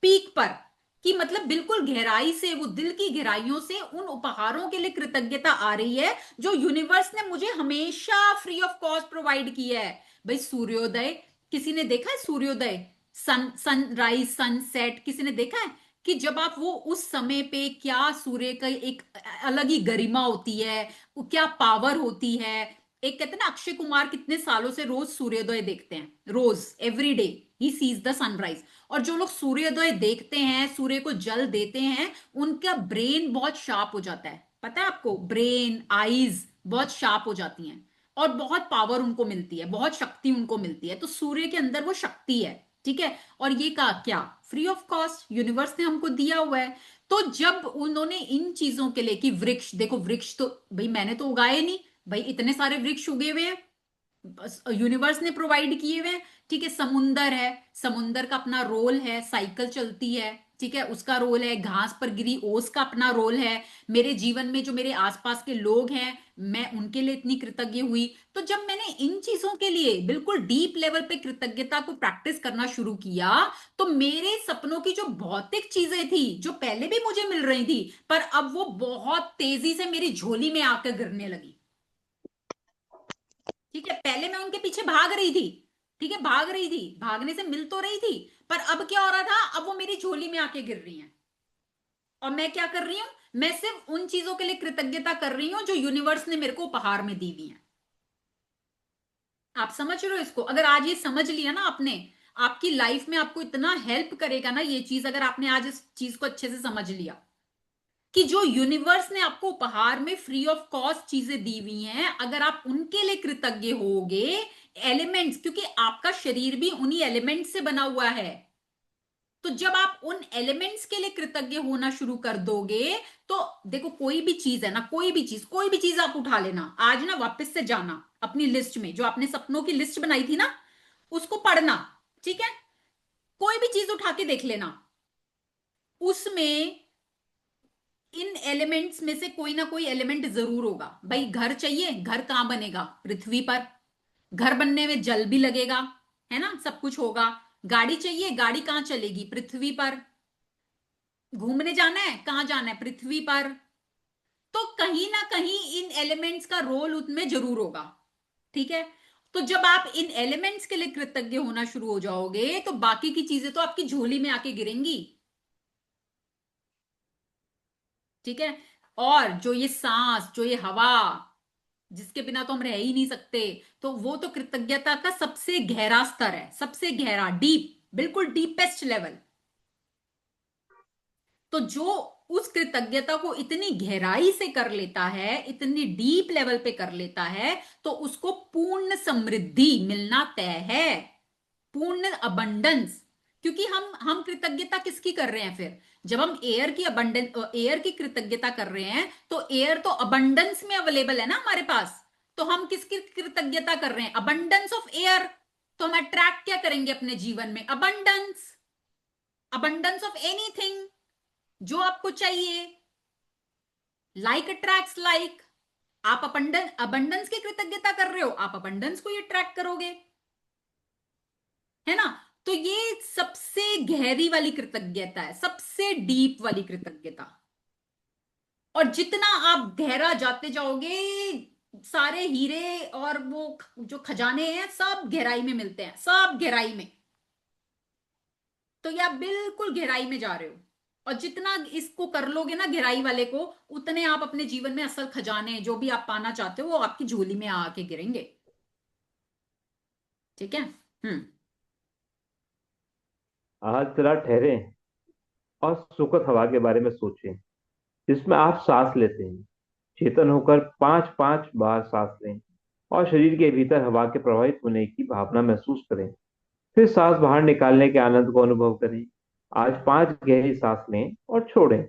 पीक पर, कि मतलब बिल्कुल गहराई से, वो दिल की गहराइयों से उन उपहारों के लिए कृतज्ञता आ रही है जो यूनिवर्स ने मुझे हमेशा फ्री ऑफ कॉस्ट प्रोवाइड किया है। भाई सूर्योदय, किसी ने देखा है सूर्योदय, सनराइज, सनसेट, किसी ने देखा है कि जब आप वो उस समय पे, क्या सूर्य का एक अलग ही गरिमा होती है, वो क्या पावर होती है। एक कहते हैं ना, अक्षय कुमार कितने सालों से रोज सूर्योदय देखते हैं, रोज, every day he sees the sunrise. और जो लोग सूर्योदय देखते हैं, सूर्य को जल देते हैं, उनका ब्रेन बहुत शार्प हो जाता है, पता है आपको, ब्रेन, आईज बहुत शार्प हो जाती हैं, और बहुत पावर उनको मिलती है, बहुत शक्ति उनको मिलती है, तो सूर्य के अंदर वो शक्ति है, ठीक है। और ये का क्या, फ्री ऑफ कॉस्ट यूनिवर्स ने हमको दिया हुआ है। तो जब उन्होंने इन चीजों के लिए, कि वृक्ष देखो, वृक्ष तो भाई मैंने तो उगाए नहीं, भाई इतने सारे वृक्ष उगे हुए हैं, यूनिवर्स ने प्रोवाइड किए हुए हैं, ठीक है। समुंदर है, समुंदर का अपना रोल है, साइकिल चलती है, ठीक है, उसका रोल है। घास पर गिरी ओस का अपना रोल है। मेरे जीवन में जो मेरे आसपास के लोग हैं, मैं उनके लिए इतनी कृतज्ञ हुई। तो जब मैंने इन चीजों के लिए बिल्कुल डीप लेवल पे कृतज्ञता को प्रैक्टिस करना शुरू किया, तो मेरे सपनों की जो भौतिक चीजें थी, जो पहले भी मुझे मिल रही थी, पर अब वो बहुत तेजी से मेरी झोली में आकर गिरने लगी, ठीक है। पहले मैं उनके पीछे भाग रही थी, ठीक है, भाग रही थी, भागने से मिल तो रही थी, पर अब क्या हो रहा था, अब वो मेरी झोली में आके गिर रही हैं। और मैं क्या कर रही हूं, मैं सिर्फ उन चीजों के लिए कृतज्ञता कर रही हूं जो यूनिवर्स ने मेरे को उपहार में दी हुई है। आप समझ रहे हो इसको, अगर आज ये समझ लिया ना आपने, आपकी लाइफ में आपको इतना हेल्प करेगा ना ये चीज, अगर आपने आज इस चीज को अच्छे से समझ लिया कि जो यूनिवर्स ने आपको उपहार में फ्री ऑफ कॉस्ट चीजें दी हुई हैं, अगर आप उनके लिए कृतज्ञ होगे, एलिमेंट्स, क्योंकि आपका शरीर भी उन्हीं एलिमेंट्स से बना हुआ है, तो जब आप उन एलिमेंट्स के लिए कृतज्ञ होना शुरू कर दोगे, तो देखो कोई भी चीज है ना, कोई भी चीज आप उठा लेना, आज ना वापस से जाना अपनी लिस्ट में, जो आपने सपनों की लिस्ट बनाई थी ना, उसको पढ़ना, ठीक है, कोई भी चीज उठा के देख लेना, उसमें इन एलिमेंट्स में से कोई ना कोई एलिमेंट जरूर होगा। भाई घर चाहिए, घर कहां बनेगा? पृथ्वी पर। घर बनने में जल भी लगेगा, है ना, सब कुछ होगा। गाड़ी चाहिए, गाड़ी कहां चलेगी? पृथ्वी पर। घूमने जाना है, कहां जाना है? पृथ्वी पर। तो कहीं ना कहीं इन एलिमेंट्स का रोल उसमें जरूर होगा। ठीक है। तो जब आप इन एलिमेंट्स के लिए कृतज्ञ होना शुरू हो जाओगे तो बाकी की चीजें तो आपकी झोली में आके गिरेंगी। ठीक है। और जो ये सांस, जो ये हवा, जिसके बिना तो हम रह ही नहीं सकते, तो वो तो कृतज्ञता का सबसे गहरा स्तर है, सबसे गहरा, डीप, बिल्कुल डीपेस्ट लेवल। तो जो उस कृतज्ञता को इतनी गहराई से कर लेता है, इतनी डीप लेवल पे कर लेता है, तो उसको पूर्ण समृद्धि मिलना तय है, पूर्ण अबंडेंस। क्योंकि हम कृतज्ञता किसकी कर रहे हैं फिर? जब हम एयर की अबंडेंस, एयर की कृतज्ञता कर रहे हैं, तो एयर तो अबंडेंस में अवेलेबल है ना हमारे पास। तो हम किसकी कृतज्ञता कर रहे हैं? Abundance of air. तो हम अट्रैक्ट क्या करेंगे अपने जीवन में? अबंडेंस। अबंडेंस ऑफ एनीथिंग जो आपको चाहिए। Like attracts like. आप अबंडेंस, अबंडेंस की कृतज्ञता कर रहे हो, आप अबंडेंस को ही अट्रैक्ट करोगे, है ना। तो ये सबसे गहरी वाली कृतज्ञता है, सबसे डीप वाली कृतज्ञता। और जितना आप गहरा जाते जाओगे, सारे हीरे और वो जो खजाने हैं सब गहराई में मिलते हैं, सब गहराई में। तो ये आप बिल्कुल गहराई में जा रहे हो। और जितना इसको कर लोगे ना गहराई वाले को, उतने आप अपने जीवन में असल खजाने जो भी आप पाना चाहते हो वो आपकी झोली में आके गिरेंगे। ठीक है। हम्म। आज जरा ठहरें और सुखद हवा के बारे में सोचें, जिसमें आप सांस लेते हैं। चेतन होकर 5-5 बार सांस लें और शरीर के भीतर हवा के प्रवाहित होने की भावना महसूस करें। फिर सांस बाहर निकालने के आनंद को अनुभव करें। आज 5 गहरी सांस लें और छोड़ें।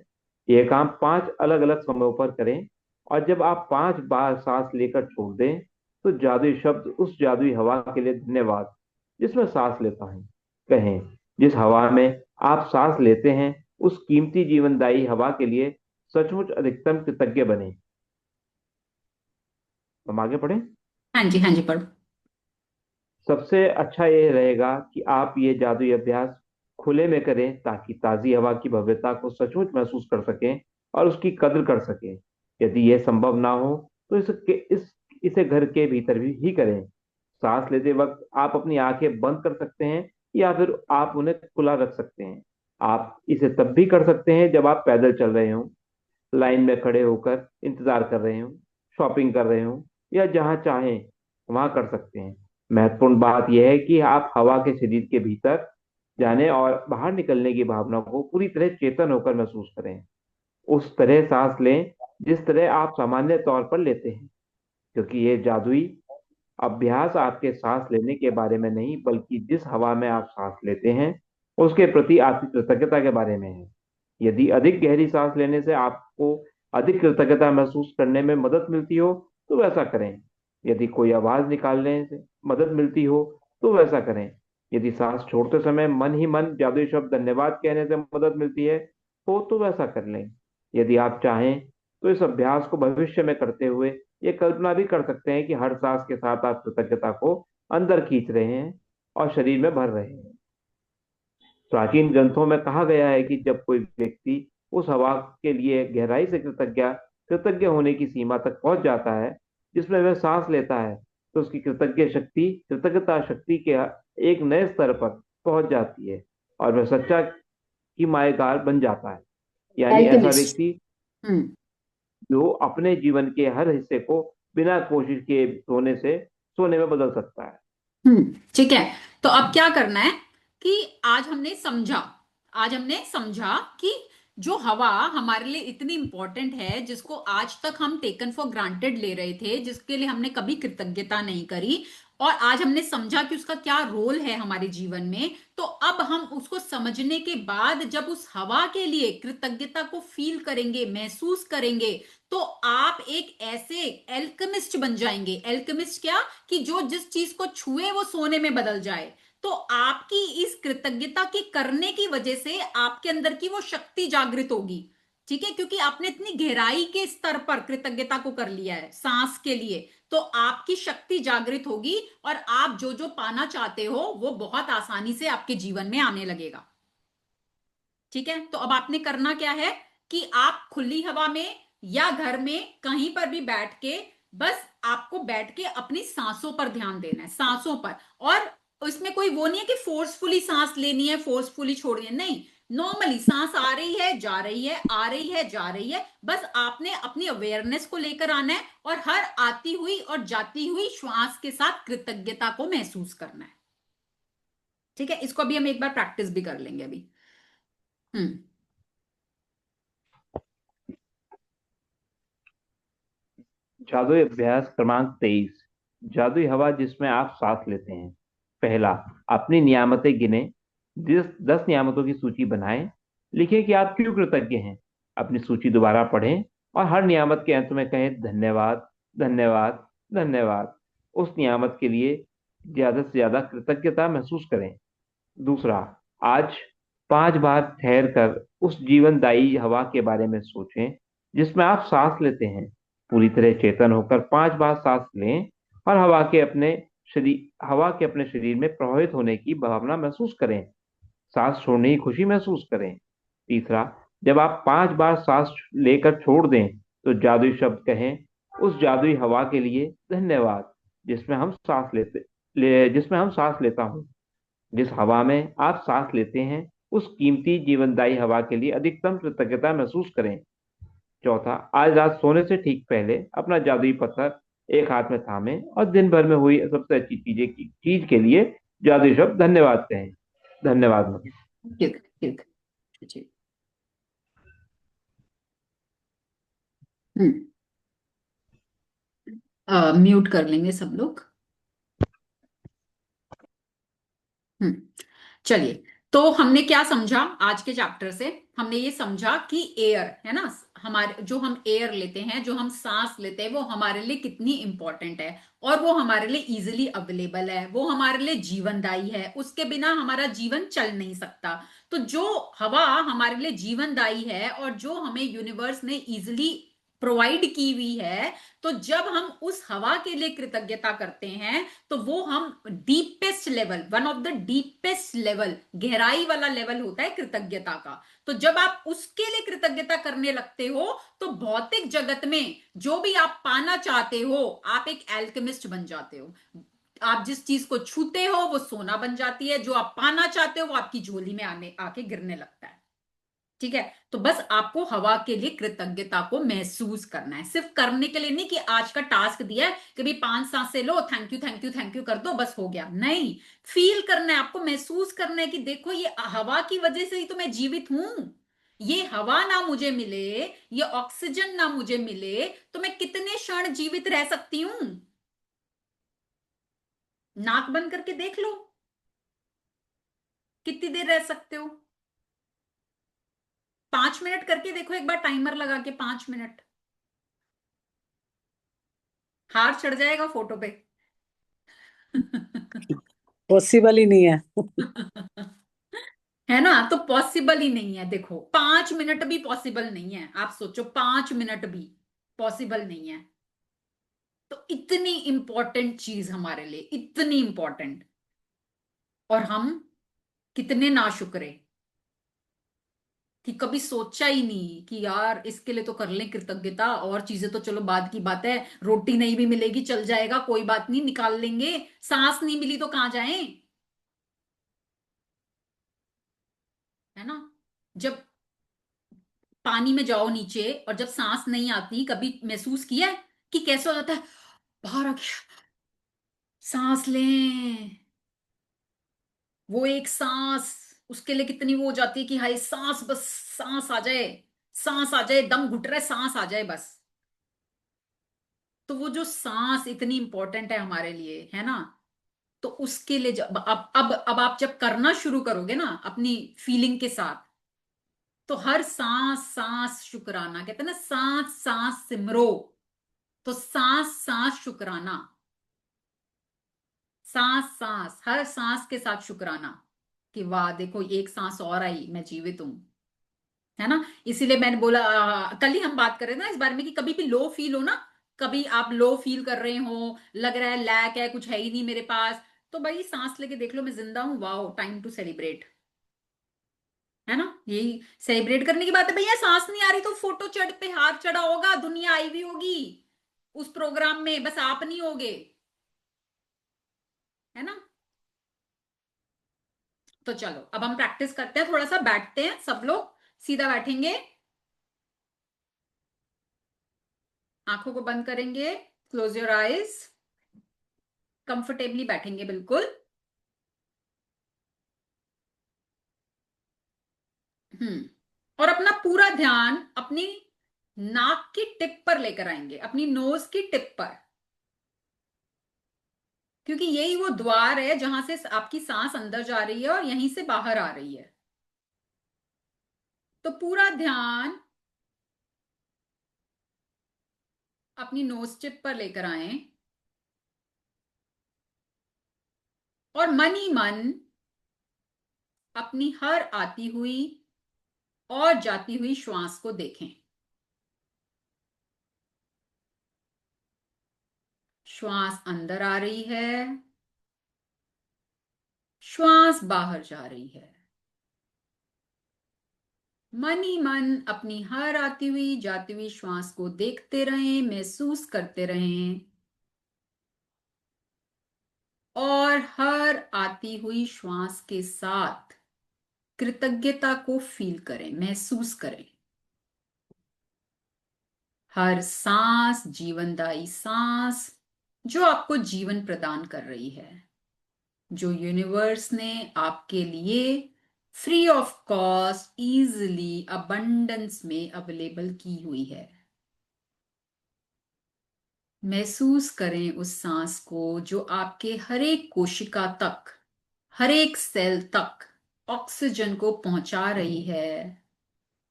यह काम 5 अलग अलग समयों पर करें। और जब आप 5 बार सांस लेकर छोड़ दें, तो जादुई शब्द उस जादुई हवा के लिए धन्यवाद जिसमें सांस लेता है कहें। जिस हवा में आप सांस लेते हैं, उस कीमती जीवनदायी हवा के लिए सचमुच अधिकतम कृतज्ञ बने। हम आगे बढ़ें। हाँ जी, हाँ जी, पढ़ो। सबसे अच्छा ये रहेगा कि आप ये जादुई अभ्यास खुले में करें, ताकि ताजी हवा की भव्यता को सचमुच महसूस कर सकें और उसकी कद्र कर सकें। यदि यह संभव ना हो, तो इसे घर के भीतर भी ही करें। सांस लेते वक्त आप अपनी आंखें बंद कर सकते हैं या फिर आप उन्हें खुला रख सकते हैं। आप इसे तब भी कर सकते हैं जब आप पैदल चल रहे हों, लाइन में खड़े होकर इंतजार कर रहे हों, शॉपिंग कर रहे हों, या जहां चाहें वहां कर सकते हैं। महत्वपूर्ण बात यह है कि आप हवा के शरीर के भीतर जाने और बाहर निकलने की भावना को पूरी तरह चेतन होकर महसूस करें। उस तरह सांस लें जिस तरह आप सामान्य तौर पर लेते हैं, क्योंकि ये जादुई अभ्यास आपके सांस लेने के बारे में नहीं, बल्कि जिस हवा में आप सांस लेते हैं उसके प्रति आपकी कृतज्ञता के बारे में है। यदि अधिक गहरी सांस लेने से आपको अधिक कृतज्ञता महसूस करने में मदद मिलती हो, तो वैसा करें। यदि कोई आवाज निकालने से मदद मिलती हो, तो वैसा करें। यदि सांस छोड़ते समय मन ही मन जादुई शब्द धन्यवाद कहने से मदद मिलती है हो, तो वैसा कर लें। यदि आप चाहें तो इस अभ्यास को भविष्य में करते हुए ये कल्पना भी कर सकते हैं कि हर सांस के साथ आप कृतज्ञता को अंदर खींच रहे हैं और शरीर में भर रहे हैं। प्राचीन ग्रंथों में कहा गया है कि जब कोई व्यक्ति उस हवा के लिए गहराई से कृतज्ञ होने की सीमा तक पहुंच जाता है जिसमें वह सांस लेता है, तो उसकी कृतज्ञता शक्ति के एक नए स्तर पर पहुंच जाती है और वह सच्चा की मायकार बन जाता है। यानी ऐसा एल्केमिस्ट। व्यक्ति हम्म। जो अपने जीवन के हर हिस्से को बिना कोशिश किए सोने में बदल सकता है। ठीक है। तो अब क्या करना है कि आज हमने समझा कि जो हवा हमारे लिए इतनी इंपॉर्टेंट है, जिसको आज तक हम टेकन फॉर ग्रांटेड ले रहे थे, जिसके लिए हमने कभी कृतज्ञता नहीं करी, और आज हमने समझा कि उसका क्या रोल है हमारे जीवन में। तो अब हम उसको समझने के बाद जब उस हवा के लिए कृतज्ञता को फील करेंगे, महसूस करेंगे, तो आप एक ऐसे एल्केमिस्ट बन जाएंगे। एल्केमिस्ट क्या? कि जो जिस चीज को छुए वो सोने में बदल जाए। तो आपकी इस कृतज्ञता की करने की वजह से आपके अंदर की वो शक्ति जागृत होगी। ठीक है, क्योंकि आपने इतनी गहराई के स्तर पर कृतज्ञता को कर लिया है सांस के लिए, तो आपकी शक्ति जागृत होगी और आप जो जो पाना चाहते हो वो बहुत आसानी से आपके जीवन में आने लगेगा। ठीक है, तो अब आपने करना क्या है कि आप खुली हवा में या घर में कहीं पर भी बैठ के, बस आपको बैठ के अपनी सांसों पर ध्यान देना है, सांसों पर। और इसमें कोई वो नहीं है कि फोर्सफुली सांस लेनी है, फोर्सफुली छोड़नी है, नहीं। नॉर्मली सांस आ रही है, जा रही है, आ रही है, जा रही है, बस आपने अपनी अवेयरनेस को लेकर आना है और हर आती हुई और जाती हुई श्वास के साथ कृतज्ञता को महसूस करना है। ठीक है, इसको अभी हम एक बार प्रैक्टिस भी कर लेंगे अभी। हम्म। जादुई अभ्यास क्रमांक 23। जादुई हवा जिसमें आप सांस लेते हैं। पहला, अपनी नियामतें गिने। 10 नियामतों की सूची बनाएं। लिखें कि आप क्यों कृतज्ञ हैं। अपनी सूची दोबारा पढ़ें और हर नियामत के अंत में कहें धन्यवाद, धन्यवाद, धन्यवाद। उस नियामत के लिए ज्यादा से ज्यादा कृतज्ञता महसूस करें। दूसरा, आज 5 बार ठहर कर उस जीवनदायी हवा के बारे में सोचें जिसमें आप सांस लेते हैं। पूरी तरह चेतन होकर 5 बार सांस लें और हवा के अपने शरीर में प्रभावित होने की भावना महसूस करें। सांस छोड़ने की खुशी महसूस करें। तीसरा, जब आप 5 बार सांस लेकर छोड़ दें तो जादुई शब्द कहें, उस जादुई हवा के लिए धन्यवाद जिसमें हम सांस लेता हूँ। जिस हवा में आप सांस लेते हैं उस कीमती जीवनदायी हवा के लिए अधिकतम कृतज्ञता महसूस करें। चौथा, आज रात सोने से ठीक पहले अपना जादुई पत्थर एक हाथ में थामें और दिन भर में हुई सबसे अच्छी चीज के लिए जादुई शब्द धन्यवाद कहें। धन्यवाद मम्मी। ठीक ठीक। जी। हम्म। म्यूट कर लेंगे सब लोग। हम्म। चलिए, तो हमने क्या समझा आज के चैप्टर से? हमने ये समझा कि एयर है ना, हमारे जो हम एयर लेते हैं, जो हम सांस लेते हैं, वो हमारे लिए कितनी इंपॉर्टेंट है और वो हमारे लिए इजीली अवेलेबल है, वो हमारे लिए जीवनदायी है, उसके बिना हमारा जीवन चल नहीं सकता। तो जो हवा हमारे लिए जीवनदायी है और जो हमें यूनिवर्स ने इजीली प्रोवाइड की हुई है, तो जब हम उस हवा के लिए कृतज्ञता करते हैं तो वो हम deepest level, one of the deepest level, गहराई वाला लेवल होता है कृतज्ञता का। तो जब आप उसके लिए कृतज्ञता करने लगते हो तो भौतिक जगत में जो भी आप पाना चाहते हो, आप एक एल्केमिस्ट बन जाते हो। आप जिस चीज को छूते हो वो सोना बन जाती है, जो आप पाना चाहते हो वो आपकी झोली में आने आके गिरने लगता है। ठीक है, तो बस आपको हवा के लिए कृतज्ञता को महसूस करना है, सिर्फ करने के लिए नहीं कि आज का टास्क दिया है कि भाई 5 सांसें लो, thank you thank you thank you कर दो, बस हो गया। नहीं, फील करना है आपको, महसूस करना है कि देखो ये हवा की वजह से ही तो मैं जीवित हूं। ये हवा ना मुझे मिले, ये ऑक्सीजन ना मुझे मिले तो मैं कितने क्षण जीवित रह सकती हूं? नाक बंद करके देख लो, कितनी देर रह सकते हो? 5 मिनट करके देखो, एक बार टाइमर लगा के 5 मिनट। हार चढ़ जाएगा फोटो पे। पॉसिबल ही नहीं है। है ना, तो पॉसिबल ही नहीं है। देखो 5 मिनट भी पॉसिबल नहीं है, आप सोचो 5 मिनट भी पॉसिबल नहीं है। तो इतनी इंपॉर्टेंट चीज हमारे लिए, इतनी इंपॉर्टेंट, और हम कितने नाशुक्रे कि कभी सोचा ही नहीं कि यार इसके लिए तो कर लें कृतज्ञता, और चीजें तो चलो बाद की बात है, रोटी नहीं भी मिलेगी चल जाएगा, कोई बात नहीं, निकाल लेंगे। सांस नहीं मिली तो कहां जाएं? है ना, जब पानी में जाओ नीचे और जब सांस नहीं आती, कभी महसूस किया है कि कैसे हो जाता है? बाहर आके सांस लें, वो एक सांस उसके लिए कितनी वो हो जाती है कि हाय सांस, बस सांस आ जाए, सांस आ जाए, दम घुट रहा है, सांस आ जाए बस। तो वो जो सांस इतनी इंपॉर्टेंट है हमारे लिए, है ना, तो उसके लिए जब अब आप जब करना शुरू करोगे ना अपनी फीलिंग के साथ, तो हर सांस सांस शुक्राना, कहते हैं ना, सांस सांस सिमरो। तो सांस सांस शुक्राना, सांस सांस, हर सांस के साथ शुक्राना कि वाह देखो एक सांस और आई, मैं जीवित हूं। है ना। इसीलिए मैंने बोला, कल ही हम बात कर रहे थे ना इस बारे में कि कभी भी लो फील हो ना, कभी आप लो फील कर रहे हो, लग रहा है लैक है, कुछ है ही नहीं मेरे पास, तो भाई सांस लेके देख लो, मैं जिंदा हूं, वाओ, टाइम टू सेलिब्रेट। है ना, यही सेलिब्रेट करने की बात है भैया। सांस नहीं आ रही तो फोटो चढ़ पे हाथ चढ़ा होगा, दुनिया आई हुई होगी उस प्रोग्राम में, बस आप नहीं होगे। है ना। तो चलो अब हम प्रैक्टिस करते हैं, थोड़ा सा बैठते हैं सब लोग, सीधा बैठेंगे, आंखों को बंद करेंगे, क्लोज योर आईज, कंफर्टेबली बैठेंगे बिल्कुल। और अपना पूरा ध्यान अपनी नाक की टिप पर लेकर आएंगे, अपनी नोज की टिप पर, क्योंकि यही वो द्वार है जहां से आपकी सांस अंदर जा रही है और यहीं से बाहर आ रही है। तो पूरा ध्यान अपनी नोज टिप पर लेकर आए और मन ही मन अपनी हर आती हुई और जाती हुई श्वास को देखें। श्वास अंदर आ रही है, श्वास बाहर जा रही है। मन ही मन अपनी हर आती हुई जाती हुई श्वास को देखते रहें, महसूस करते रहें, और हर आती हुई श्वास के साथ कृतज्ञता को फील करें, महसूस करें। हर सांस जीवनदायी सांस जो आपको जीवन प्रदान कर रही है, जो यूनिवर्स ने आपके लिए free of cost easily abundance में अवेलेबल की हुई है। महसूस करें उस सांस को जो आपके हर एक कोशिका तक, हर एक सेल तक ऑक्सीजन को पहुंचा रही है,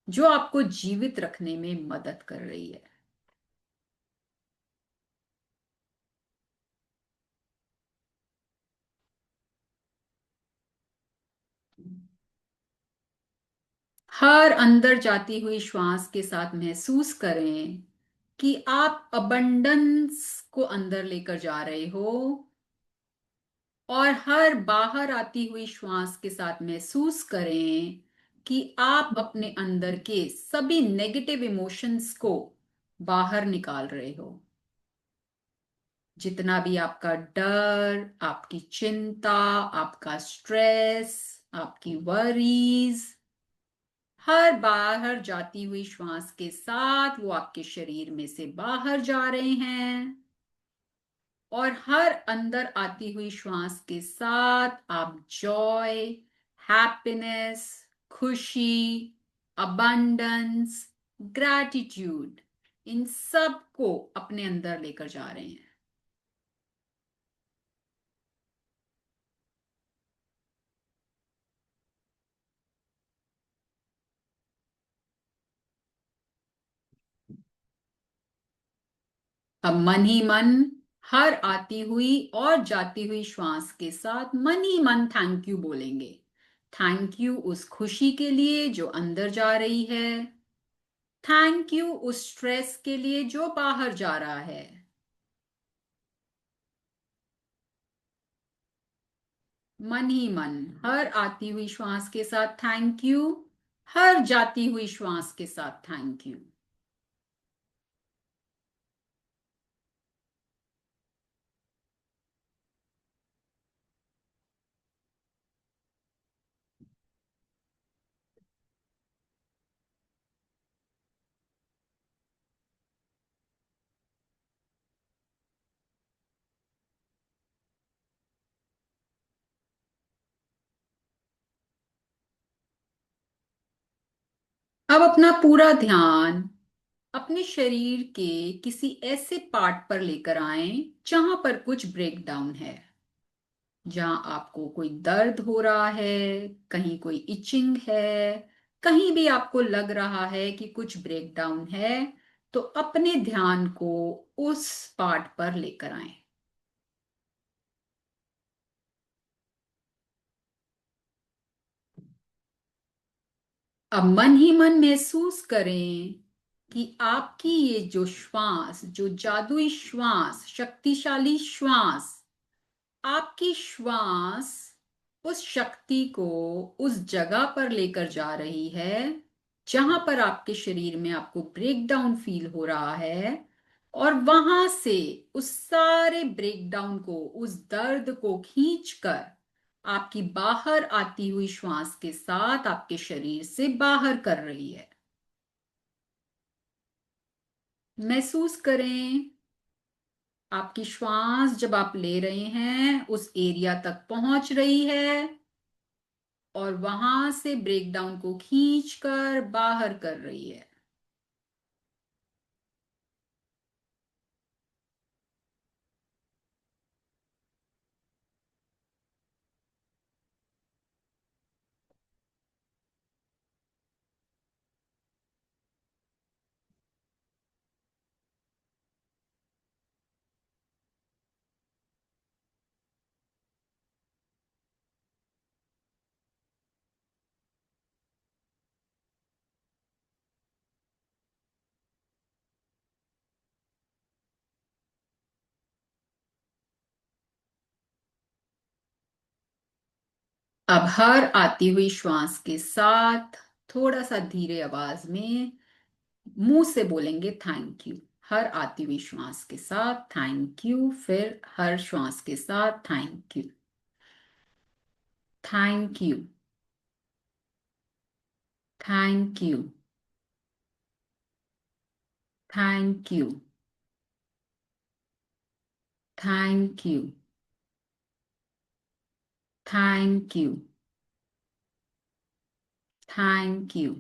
जो आपको जीवित रखने में मदद कर रही है। हर अंदर जाती हुई श्वास के साथ महसूस करें कि आप अबंडेंस को अंदर लेकर जा रहे हो, और हर बाहर आती हुई श्वास के साथ महसूस करें कि आप अपने अंदर के सभी नेगेटिव इमोशंस को बाहर निकाल रहे हो। जितना भी आपका डर, आपकी चिंता, आपका स्ट्रेस, आपकी वरीज, हर बाहर जाती हुई श्वास के साथ वो आपके शरीर में से बाहर जा रहे हैं, और हर अंदर आती हुई श्वास के साथ आप जॉय, हैप्पीनेस, खुशी, अबंडेंस, ग्रैटिट्यूड, इन सब को अपने अंदर लेकर जा रहे हैं। अब मन ही मन हर आती हुई और जाती हुई श्वास के साथ मन ही मन थैंक यू बोलेंगे। थैंक यू उस खुशी के लिए जो अंदर जा रही है, थैंक यू उस स्ट्रेस के लिए जो बाहर जा रहा है। मन ही मन हर आती हुई श्वास के साथ थैंक यू, हर जाती हुई श्वास के साथ थैंक यू। अब अपना पूरा ध्यान अपने शरीर के किसी ऐसे पार्ट पर लेकर आए जहां पर कुछ ब्रेकडाउन है, जहां आपको कोई दर्द हो रहा है, कहीं कोई इचिंग है, कहीं भी आपको लग रहा है कि कुछ ब्रेकडाउन है, तो अपने ध्यान को उस पार्ट पर लेकर आए। अब मन ही मन महसूस करें कि आपकी ये जो श्वास, जो जादुई श्वास, शक्तिशाली श्वास, आपकी श्वास उस शक्ति को उस जगह पर लेकर जा रही है जहां पर आपके शरीर में आपको ब्रेकडाउन फील हो रहा है, और वहां से उस सारे ब्रेकडाउन को, उस दर्द को खींचकर आपकी बाहर आती हुई श्वास के साथ आपके शरीर से बाहर कर रही है। महसूस करें आपकी श्वास जब आप ले रहे हैं उस एरिया तक पहुंच रही है और वहां से ब्रेकडाउन को खींचकर बाहर कर रही है। अब हर आती हुई श्वास के साथ थोड़ा सा धीरे आवाज में मुंह से बोलेंगे थैंक यू। हर आती हुई श्वास के साथ थैंक यू, फिर हर श्वास के साथ thank you, thank you, thank you, thank you, thank you, thank you, thank you,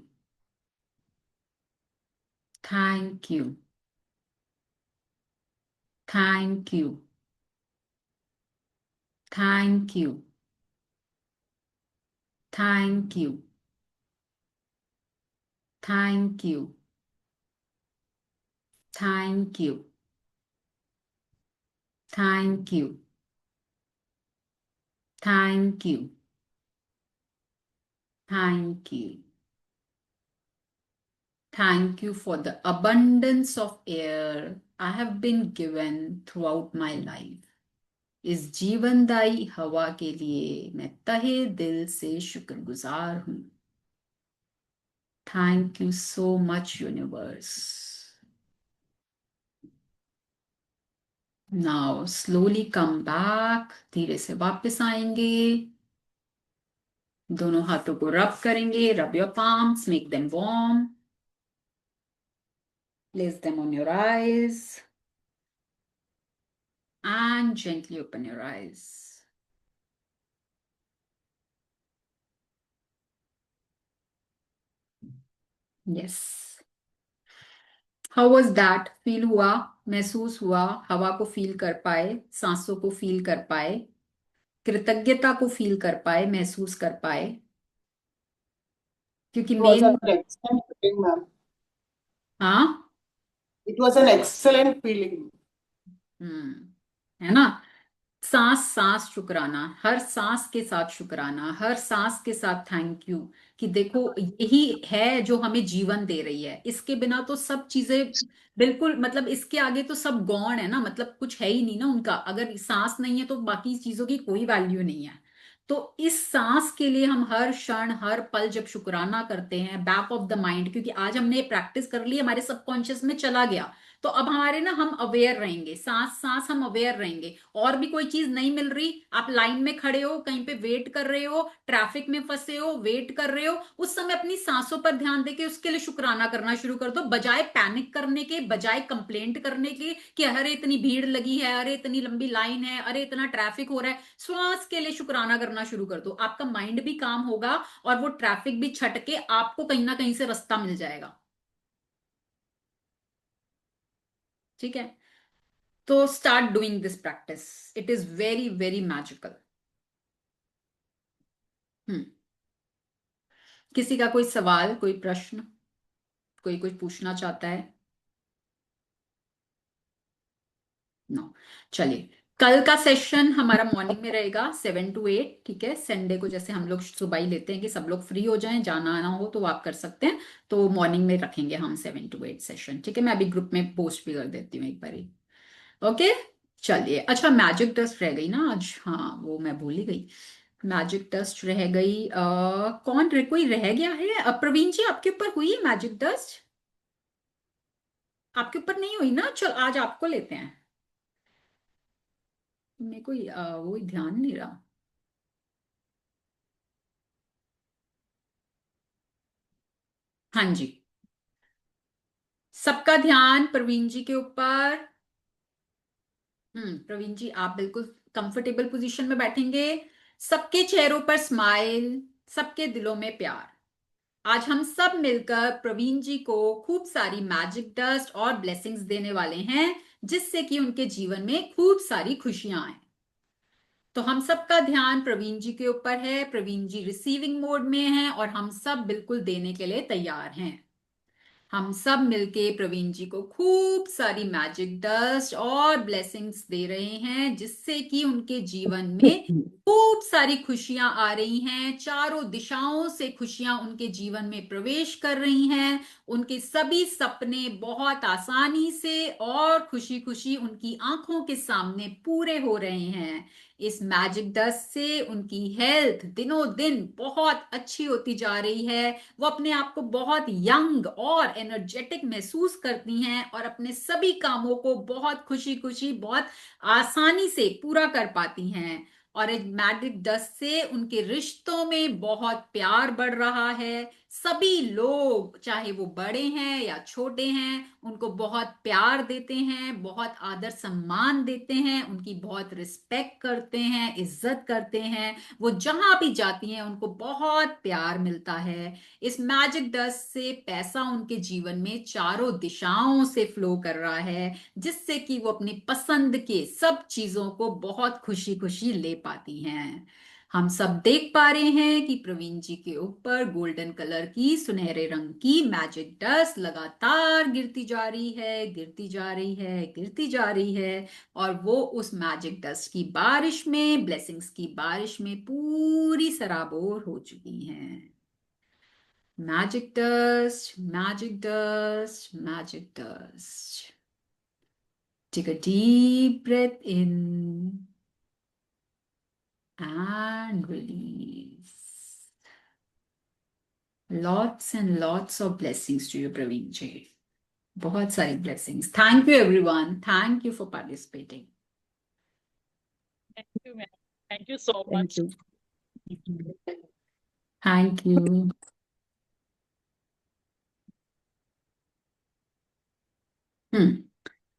thank you, thank you, thank you, thank you, thank you, thank you, thank you, thank you, thank you, thank you for the abundance of air I have been given throughout my life. इस जीवनदायी हवा के लिए मैं तहे दिल से शुक्रगुजार हूं। Thank you so much universe. Now slowly come back, धीरे से वापस आएंगे। दोनों हाथों को रब करेंगे। Rub your palms, make them warm, place them on your eyes and gently open your eyes. Yes. How was that? Feel हुआ, महसूस हुआ, हवा को फील कर पाए, सांसों को फील कर पाए, कृतज्ञता को फील कर पाए, महसूस कर पाए? क्योंकि It was main, an excellent feeling, ma'am. हाँ, It was an excellent feeling. है ना? सांस सांस शुक्राना, हर सांस के साथ शुक्राना, हर सांस के साथ थैंक यू। कि देखो यही है जो हमें जीवन दे रही है। इसके बिना तो सब चीजें बिल्कुल, मतलब इसके आगे तो सब गौण है ना, मतलब कुछ है ही नहीं ना उनका। अगर सांस नहीं है तो बाकी चीजों की कोई वैल्यू नहीं है। तो इस सांस के लिए हम हर क्षण हर पल जब शुक्राना करते हैं, बैक ऑफ द माइंड, क्योंकि आज हमने प्रैक्टिस कर ली, हमारे सबकॉन्शियस में चला गया, तो अब हमारे ना हम अवेयर रहेंगे, सांस सांस हम अवेयर रहेंगे। और भी कोई चीज नहीं मिल रही, आप लाइन में खड़े हो, कहीं पे वेट कर रहे हो, ट्रैफिक में फंसे हो, वेट कर रहे हो, उस समय अपनी सांसों पर ध्यान देके उसके लिए शुक्राना करना शुरू कर दो, बजाय पैनिक करने के, बजाय कंप्लेंट करने के कि अरे इतनी भीड़ लगी है, अरे इतनी लंबी लाइन है, अरे इतना ट्रैफिक हो रहा है। श्वास के लिए शुक्राना करना शुरू कर दो, आपका माइंड भी काम होगा और वो ट्रैफिक भी छट के आपको कहीं ना कहीं से रास्ता मिल जाएगा। ठीक है? तो start doing this practice, it is very very magical. Hmm किसी का कोई सवाल, कोई प्रश्न, कोई कुछ पूछना चाहता है? नो, चलिए। कल का सेशन हमारा मॉर्निंग में रहेगा 7 to 8, ठीक है। संडे को जैसे हम लोग सुबह ही लेते हैं कि सब लोग फ्री हो जाएं, जाना आना हो तो आप कर सकते हैं, तो मॉर्निंग में रखेंगे हम 7 to 8 सेशन, ठीक है। मैं अभी ग्रुप में पोस्ट भी कर देती हूँ एक बारी। ओके, चलिए। अच्छा, मैजिक डस्ट रह गई ना आज, हाँ वो मैं भूल ही गई। मैजिक डस्ट रह गई। कोई रह गया है? प्रवीण जी, आपके ऊपर हुई है मैजिक डस्ट? आपके ऊपर नहीं हुई ना? चल आज आपको लेते हैं। मेरे को वो ध्यान नहीं रहा। हाँ जी, सबका ध्यान प्रवीण जी के ऊपर। प्रवीण जी आप बिल्कुल कंफर्टेबल पोजीशन में बैठेंगे। सबके चेहरों पर स्माइल, सबके दिलों में प्यार। आज हम सब मिलकर प्रवीण जी को खूब सारी मैजिक डस्ट और ब्लेसिंग्स देने वाले हैं, जिससे कि उनके जीवन में खूब सारी खुशियां आए। तो हम सबका ध्यान प्रवीण जी के ऊपर है। प्रवीण जी रिसीविंग मोड में हैं और हम सब बिल्कुल देने के लिए तैयार हैं। हम सब मिलके प्रवीण जी को खूब सारी मैजिक डस्ट और ब्लेसिंग्स दे रहे हैं, जिससे कि उनके जीवन में खूब सारी खुशियां आ रही हैं। चारों दिशाओं से खुशियां उनके जीवन में प्रवेश कर रही हैं। उनके सभी सपने बहुत आसानी से और खुशी खुशी उनकी आंखों के सामने पूरे हो रहे हैं। इस मैजिक डस्ट से उनकी हेल्थ दिनों दिन बहुत अच्छी होती जा रही है। वो अपने आप को बहुत यंग और एनर्जेटिक महसूस करती हैं और अपने सभी कामों को बहुत खुशी खुशी, बहुत आसानी से पूरा कर पाती हैं। और एक मैजिक डस्ट से उनके रिश्तों में बहुत प्यार बढ़ रहा है। सभी लोग, चाहे वो बड़े हैं या छोटे हैं, उनको बहुत प्यार देते हैं, बहुत आदर सम्मान देते हैं, उनकी बहुत रिस्पेक्ट करते हैं, इज्जत करते हैं। वो जहां भी जाती हैं उनको बहुत प्यार मिलता है। इस मैजिक डस्ट से पैसा उनके जीवन में चारों दिशाओं से फ्लो कर रहा है, जिससे कि वो अपनी पसंद के सब चीजों को बहुत खुशी खुशी ले पाती हैं। हम सब देख पा रहे हैं कि प्रवीण जी के ऊपर गोल्डन कलर की, सुनहरे रंग की मैजिक डस्ट लगातार गिरती जा रही है, गिरती जा रही है, गिरती जा रही है। और वो उस मैजिक डस्ट की बारिश में, ब्लेसिंग्स की बारिश में पूरी सराबोर हो चुकी हैं। Magic dust, magic dust, magic dust. Take a deep breath in and release. Lots and lots of blessings to you, Praveen ji. बहुत सारी blessings. Thank you, everyone. Thank you for participating. Thank you, ma'am. Thank you so Thank much. you. Thank you.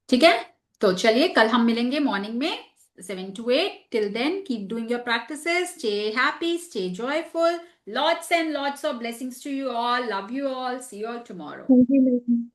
ठीक है, तो चलिए कल हम मिलेंगे morning में 7 to 8. Till then, keep doing your practices. Stay happy, stay joyful. Lots and lots of blessings to you all. Love you all. See you all tomorrow. Thank you, ma'am.